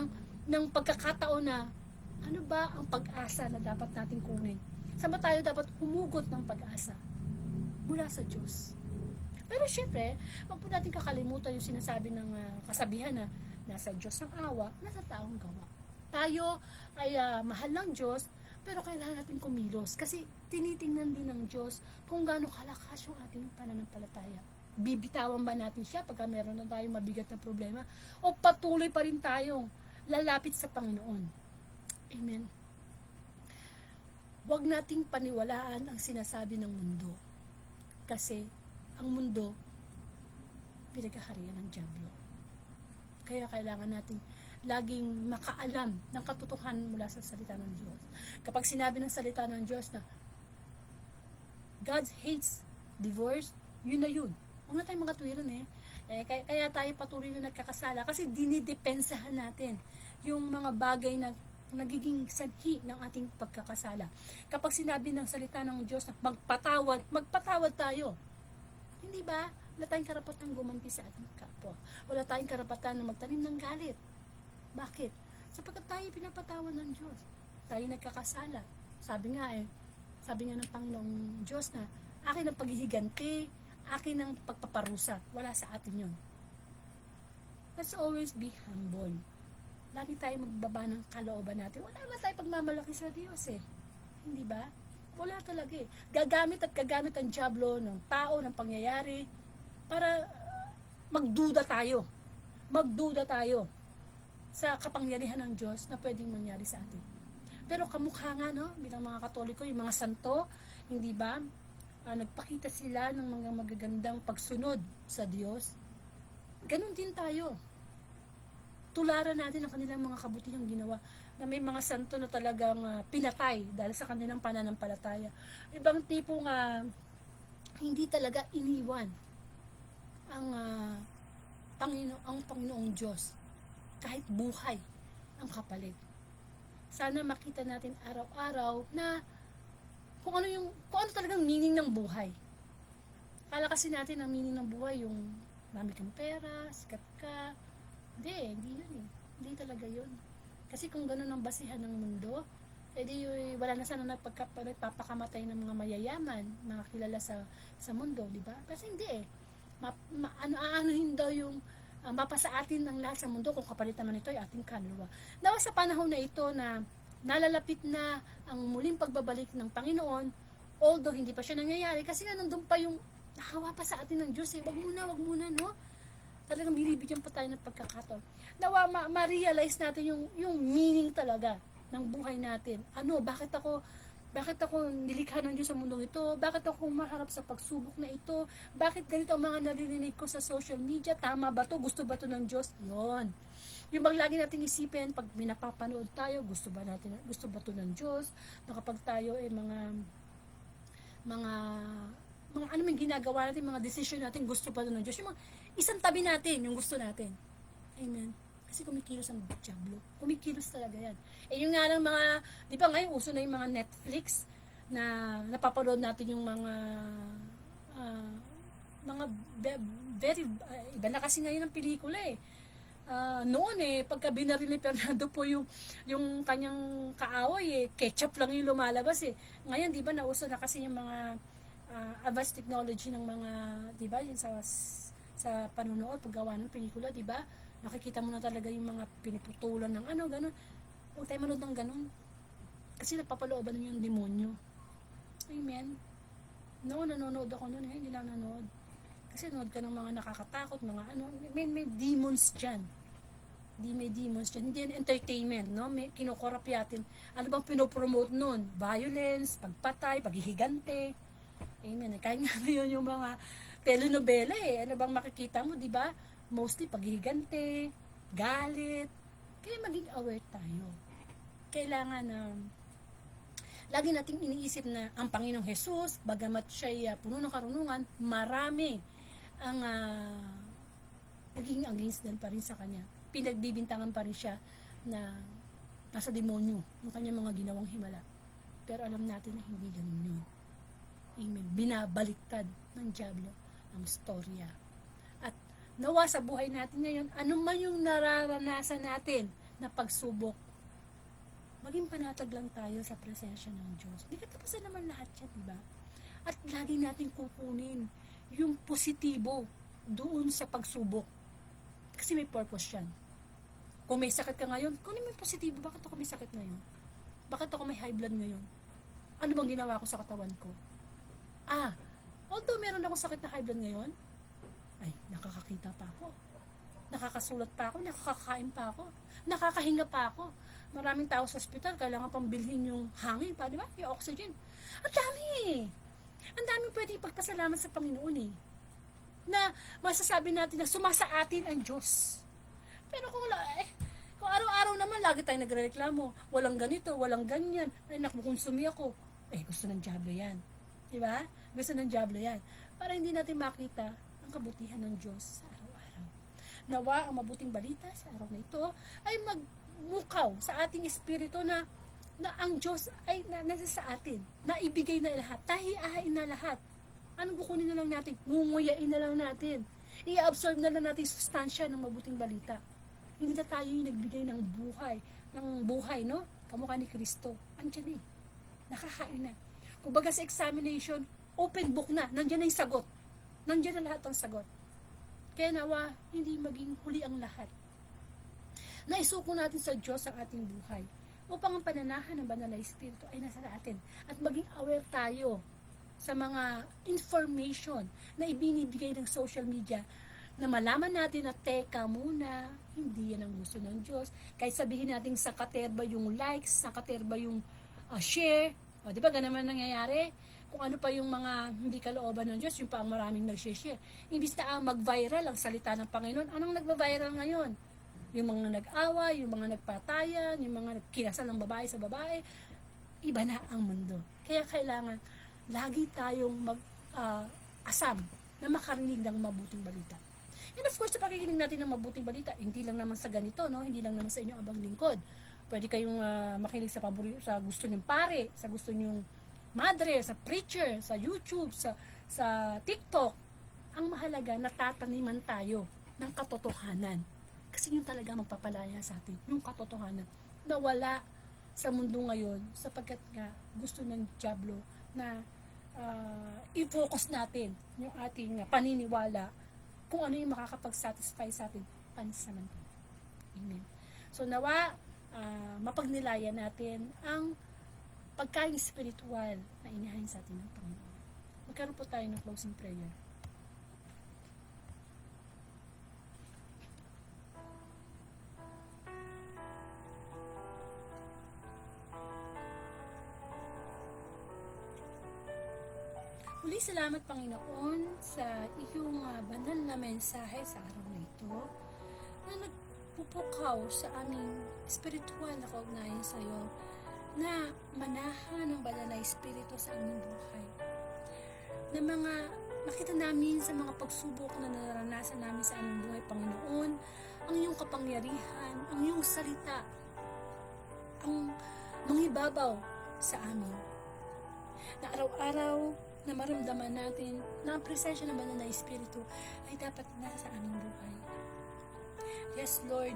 ng pagkakataon na ano ba ang pag-asa na dapat natin kunin. Saan ba tayo dapat humugot ng pag-asa? Mula sa Diyos. Pero syempre, wag po natin kakalimutan yung sinasabi ng kasabihan na nasa Diyos ang awa, nasa taong gawa. Tayo ay mahal ng Diyos, pero kailangan natin kumilos kasi tinitingnan din ng Diyos kung gaano kalakas yung ating pananampalataya. Bibitawan ba natin siya pagka meron na tayong mabigat na problema o patuloy pa rin tayong lalapit sa Panginoon? Amen. Huwag nating paniwalaan ang sinasabi ng mundo kasi ang mundo pinagkaharian ng dyablo. Kaya kailangan natin laging makaalam ng katotohanan mula sa salita ng Diyos. Kapag sinabi ng salita ng Diyos na God hates divorce, yun na yun. Huwag na tayong mga tuwiran kaya tayo patuloy na nagkakasala kasi dinidepensahan natin yung mga bagay na nagiging sanhi ng ating pagkakasala. Kapag sinabi ng salita ng Diyos na magpatawad tayo. Hindi ba? Wala tayong karapatan gumanti sa ating kapwa. Wala tayong karapatan na magtanim ng galit. Bakit? Sapagkat tayo pinapatawan ng Diyos. Tayo nagkakasala. Sabi nga ng Panginoong Diyos na akin ang paghihiganti, akin ang pagpaparusa. Wala sa atin yun. Let's always be humble. Lagi tayo magbaba ng kalooban natin. Wala ba tayo pagmamalaki sa Diyos Hindi ba? Wala talaga Gagamit ang dyablo ng tao, ng pangyayari para magduda tayo. Magduda tayo sa kapangyarihan ng Diyos na pwedeng mangyari sa atin. Pero kamukha nga, bilang mga Katoliko, yung mga santo, hindi ba? Nagpakita sila ng mga magagandang pagsunod sa Diyos. Ganon din tayo. Tularan natin ang kanilang mga kabutihang ginawa na may mga santo na talagang pinatay dahil sa kanilang pananampalataya. Ibang tipong hindi talaga iniwan ang Panginoong Diyos kahit buhay ang kapalit. Sana makita natin araw-araw na kung ano talagang meaning ng buhay. Kala kasi natin ang meaning ng buhay yung marami kang pera, sikat ka. Hindi yun Hindi talaga yun. Kasi kung ganun ang basihan ng mundo, di wala na sana nagpapakamatay ng mga mayayaman, mga kilala sa mundo, di ba? Kasi hindi eh. Ano-aanohin daw yung mapa sa atin ng lahat sa mundo kung kapalit naman ito ay ating kaluluwa. Nawa sa panahon na ito na nalalapit na ang muling pagbabalik ng Panginoon, although hindi pa siya nangyayari, kasi nga nandun pa yung nakawa pa sa atin ng Diyos eh. Wag muna, no? Talagang binibigyan pa tayo ng pagkakataon. Nawa ma-realize natin yung meaning talaga ng buhay natin. Bakit ako nilikha ng Diyos sa mundong ito? Bakit ako maharap sa pagsubok na ito? Bakit ganito ang mga naririnig ko sa social media? Tama ba to? Gusto ba to ng Diyos? Yun. Yung bang lagi nating isipin, pag minapapanood tayo, gusto ba to ng Diyos? Na kapag tayo mga ano may ginagawa natin, mga decision natin, gusto pa to ng Diyos? Yung mga, isang tabi natin, yung gusto natin. Amen. Kasi kumikilos ang diablo. Kumikilos talaga yan. Eh yung nga ng mga, di ba ngayon, uso na yung mga Netflix na napapanood natin yung very, iba na kasi ngayon ang pelikula eh. Noon eh, pagka binaril ni Fernando po yung kanyang kaaway eh, ketchup lang yung lumalabas eh. Ngayon, di ba, nauso na kasi yung mga advanced technology ng mga, di ba, yung sa panunood, paggawa ng pelikula, di ba? Nakikita mo na talaga yung mga piniputulan ng ano, gano'n. Huwag tayo manood ng gano'n. Kasi napapalooban na yung demonyo. Amen. Noon, nanonood ako noon, hindi lang nanonood. Kasi nanood ka ng mga nakakatakot, mga ano, may demons dyan. May demons dyan. Hindi yan entertainment, no? May kinukorap yatin. Ano bang pinopromote noon? Violence, pagpatay, paghihigante. Amen. Kaya nga yun yung mga telenovela eh. Ano bang makikita mo, di ba? Mostly paghihigante, galit. Kaya maging aware tayo. Kailangan na lagi nating iniisip na ang Panginoong Jesus, bagamat siya puno ng karunungan, marami ang naging against din pa rin sa kanya. Pinagbibintangan pa rin siya na nasa demonyo yung kanyang mga ginawang himala. Pero alam natin na hindi ganun yun. Amen. Binabaliktad ng diablo ang storya. At nawa sa buhay natin ngayon, ano man yung nararanasan natin na pagsubok, maging panatag lang tayo sa presensya ng Diyos. Hindi katapusan naman lahat yan, diba? At lagi natin kukunin yung positibo doon sa pagsubok. Kasi may purpose yan. Kung may sakit ka ngayon, kunin mo yung positibo. Bakit ako may sakit ngayon? Bakit ako may high blood ngayon? Ano bang ginawa ko sa katawan ko? Although meron akong sakit na high blood ngayon, ay, nakakakita pa ako. Nakakasulat pa ako, nakakakain pa ako, nakakahinga pa ako. Maraming tao sa ospital, kailangan pang bilhin yung hangin pa, di ba? Yung oxygen. Ang dami. Ang dami pwede ipagpasalamat sa Panginoon eh. Na masasabi natin na sumasa atin ang Diyos. Pero kung araw-araw naman, lagi tayo nagrereklamo, walang ganito, walang ganyan, ay nakukonsumi ako. Gusto ng diablo yan. Di ba? Gusto ng diablo yan. Para hindi natin makita ang kabutihan ng Diyos sa araw-araw. Nawa ang mabuting balita sa araw na ito ay magmukaw sa ating espiritu na ang Diyos ay nasa sa atin, na ibigay na lahat, tahiahain na lahat. Anong kukunin na lang natin? Ngunguyain na lang natin. I-absorb na lang natin yung sustansya ng mabuting balita. Hindi na tayo yung nagbigay ng buhay, no? Kamukha ni Kristo. Andiyan eh. Nakakain na. Kumbaga sa examination, open book na. Nandiyan na yung sagot. Nandiyan na lahat ng sagot. Kaya nawa, hindi maging huli ang lahat. Naisuko natin sa Diyos ang ating buhay upang ang pananahan ng banal na Espiritu ay nasa atin at maging aware tayo sa mga information na ibinibigay ng social media na malaman natin na teka muna, hindi yan ang gusto ng Diyos. Kahit sabihin natin sa katerba yung likes, sa katerba yung share, di ba ganun naman nangyayari? Kung ano pa yung mga hindi kalooban ng Diyos, yung pa ang maraming nag-share. Imbis na mag-viral ang salita ng Panginoon, anong nagba-viral ngayon? Yung mga nag-awa, yung mga nagpatayan, yung mga kinasal ng babae sa babae, iba na ang mundo. Kaya kailangan lagi tayong asam na makarinig ng mabuting balita. And of course, sa pakikinig natin ng mabuting balita, hindi lang naman sa ganito, no? Hindi lang naman sa inyong abang lingkod. Pwede kayong makinig sa gusto niyong pare, sa gusto niyong madre, sa preacher, sa YouTube, sa TikTok. Ang mahalaga, natataniman tayo ng katotohanan. Kasi yun talaga magpapalaya sa atin, yung katotohanan. Na wala sa mundo ngayon sapagkat nga gusto ng Diablo na i-focus natin yung ating paniniwala kung ano yung makakapag-satisfy sa atin pansamantala. Amen. So nawa mapagnilayan natin ang pagkain spiritual na inihain sa atin ng Panginoon. Magkaroon po tayo ng closing prayer. Muli salamat Panginoon sa iyong banal na mensahe sa araw na ito na nagpupukaw sa aming spiritual na kaugnayan sa iyo na manahan ng banal na espiritu sa aming buhay. Na mga makita namin sa mga pagsubok na naranasan namin sa aming buhay, Panginoon, ang iyong kapangyarihan, ang iyong salita, ang mangibabaw sa amin. Na araw-araw na maramdaman natin na ang presensya ng banal na espiritu ay dapat nasa aming buhay. Yes, Lord,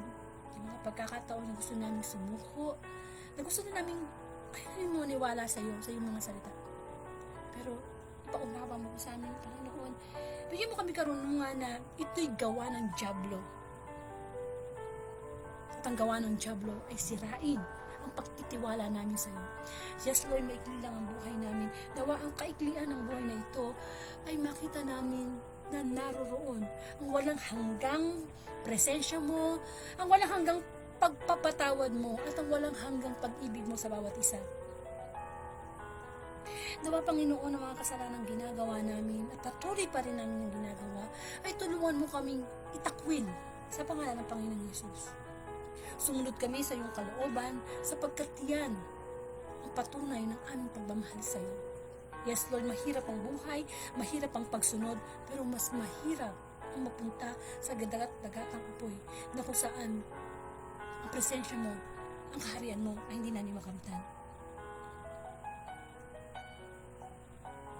yung mga pagkakataon na gusto namin sumuko, na gusto na namin ayaw maniwala sa iyo, sa iyong mga salita. Pero ipaunawa mo sa amin, Panginoon. Bigyan mo kami karunungan na ito'y gawa ng Diablo. At ang gawa ng Diablo ay sirain ang pagtitiwala namin sa iyo. Yes, Lord, maikli lang ang buhay namin. Nawa ang kaiklian ng buhay na ito ay makita namin na naroroon ang walang hanggang presensya mo, ang walang hanggang pagpapatawad mo, at ang walang hanggang pag-ibig mo sa bawat isa. Nawa, Panginoon, ang mga kasalanang ginagawa namin at patuloy pa rin namin yung ginagawa, ay tulungan mo kaming itakwil sa pangalan ng Panginoon Jesus. Sumunod kami sa iyong kalooban sapagkat yan ang patunay ng aming pagmamahal sa iyo. Yes, Lord, mahirap ang buhay, mahirap ang pagsunod, pero mas mahirap ang mapunta sa dagat-dagatang apoy na kung saan ang presensya mo, ang kaharian mo ay hindi namin makamtan.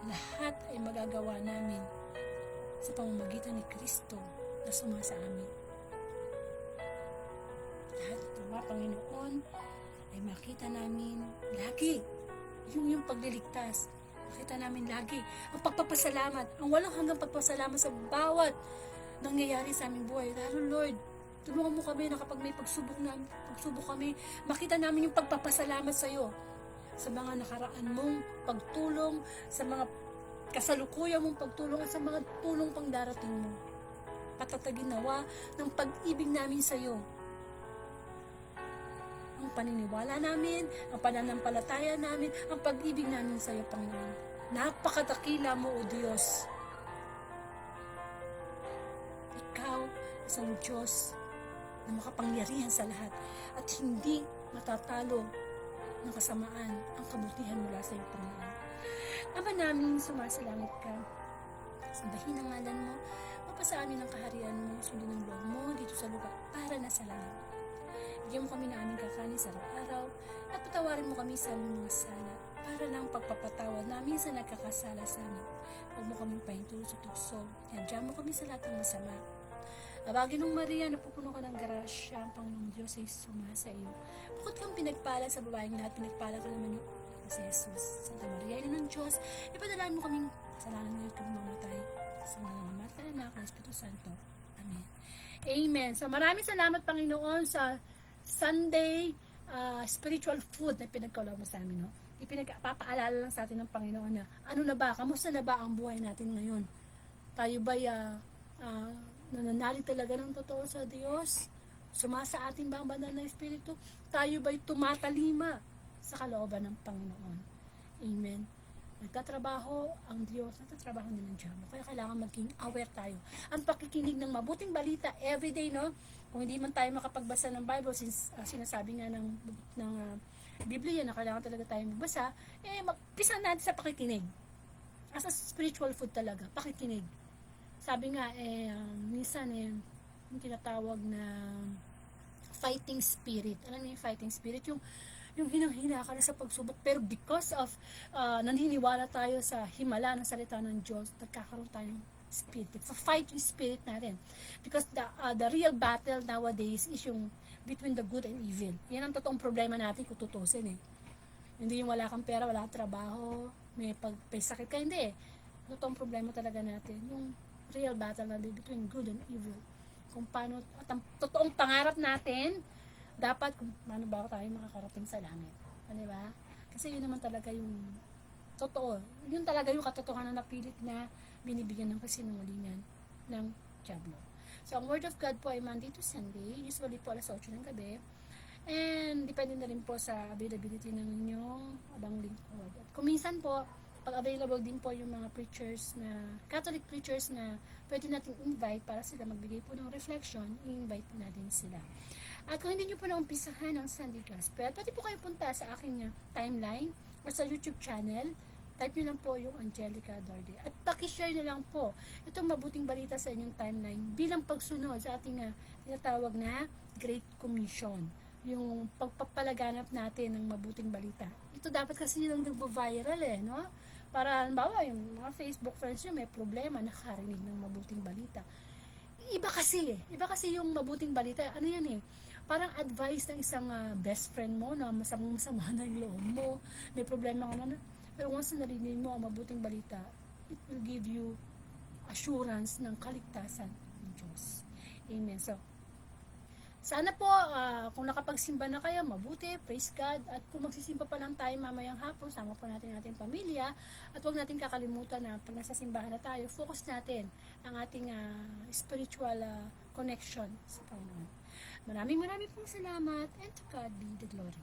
Lahat ay magagawa namin sa pamamagitan ni Kristo na sumasa amin. Lahat ito, Panginoon, ay makita namin lagi yung pagliligtas. Makita namin lagi ang pagpapasalamat, ang walang hanggang pagpapasalamat sa bawat nangyayari sa aming buhay. Lalo, Lord, tulungan mo kami na kapag may pagsubok kami, makita namin yung pagpapasalamat sa iyo sa mga nakaraan mong pagtulong, sa mga kasalukuyan mong pagtulong, at sa mga tulong pang darating mo. Patatagin nawa ng pag-ibig namin sa iyo ang paniniwala namin, ang pananampalataya namin, ang pag-ibig namin sa iyo, Panginoon. Napakadakila mo, O Diyos. Ikaw, isang Diyos na makapangyarihan sa lahat at hindi matatalo ng kasamaan ang kabutihan mula sa iyo, Panginoon. Ama namin, sumasalangit ka. Sambahin ang ngalan mo, mapasa amin ang kaharian mo, sundin ang loob mo dito sa lugar para na sa langit. Bigyan mo kami ng aming kakanin sa araw-araw at patawarin mo kami sa aming mga sala para ng pagpapatawad namin sa nagkakasala sa amin. Huwag mo kaming pahintulo sa tukso. Yandiyan mo kami sa lahat ng masama. Abagin ng Maria, napupuno ka ng grasya, ang Panginoong Diyos ay sumasa iyo. Bukod kang pinagpala sa babaeng lahat, pinagpala ka naman yung si Jesus. Santa Maria, ina ng Diyos, ipadalain mo kaming kasalanan ngayon kami mamatay. Sa mga namatay na anak ng Espiritu Santo. Amen. Amen. So maraming salamat, Panginoon, sa Sunday spiritual food na pinagkalaw mo sa amin. No? Ipinagpapaalala lang sa atin ng Panginoon na ano na ba, kamusta na ba ang buhay natin ngayon? Tayo ba'y nananalig talaga ng totoo sa Diyos? Sumasa atin ba ang banal na Espiritu? Tayo ba'y tumatalima sa kalooban ng Panginoon? Amen. Nagtatrabaho ang Diyos, nagtatrabaho din ng Diablo. Kaya kailangan maging aware tayo. Ang pakikinig ng mabuting balita everyday, no? Kung hindi man tayo makapagbasa ng Bible, since sinasabi nga ng Biblia na kailangan talaga tayo magbasa, magpisa natin sa pakikinig. As a spiritual food talaga, pakikinig. Sabi nga, minsan yung tinatawag na fighting spirit. Alam mo yung fighting spirit? Yung hinang-hina ka na sa pagsubok, pero because of naniniwala tayo sa himala ng salita ng Diyos, nagkakaroon tayong spirit. Fight yung spirit natin. Because the real battle nowadays is yung between the good and evil. Yan ang totoong problema natin kung tutusin eh. Hindi yung wala kang pera, wala kang trabaho, may sakit ka, hindi eh. Totoong problema talaga natin. Yung real battle natin between good and evil. Kung paano, at ang totoong pangarap natin, dapat kung paano ba tayo makakarating sa langit. Di ba? Kasi yun naman talaga yung totoo. Yun talaga yung katotohanan na pilit na binibigyan ng kasinungalingan ng Diablo. So, ang Word of God po ay Monday to Sunday. Usually po alas 8 ng gabi. And, depende na rin po sa availability ng inyong abang lingkod. At kuminsan po, pag available din po yung mga preachers na, Catholic preachers na pwede natin invite para sila magbigay po ng reflection, i-invite natin sila. At kung hindi nyo po naumpisahan ang Sunday Gospel, pwede po kayo punta sa aking timeline o sa YouTube channel. Type nyo lang po yung Angelica Darde. At pakishare nyo lang po itong mabuting balita sa inyong timeline bilang pagsunod sa ating tinatawag na Great Commission. Yung pagpapalaganap natin ng mabuting balita. Ito dapat kasi nilang nagbo-viral eh, no? Para, halimbawa, yung mga Facebook friends nyo may problema, nakarinig ng mabuting balita. Iba kasi yung mabuting balita. Ano yan eh? Parang advice ng isang best friend mo na masama na yung loob mo. May problema ka na. Pero once na narinig mo ang mabuting balita, it will give you assurance ng kaligtasan ng Diyos. Amen. So, sana po, kung nakapagsimba na kayo, mabuti, praise God. At kung magsisimba pa lang tayo mamayang hapon, sama po natin ating pamilya. At huwag natin kakalimutan na pag nasa simbahan na tayo, focus natin ang ating spiritual connection sa Panginoon. Maraming pong salamat, and to God be the glory.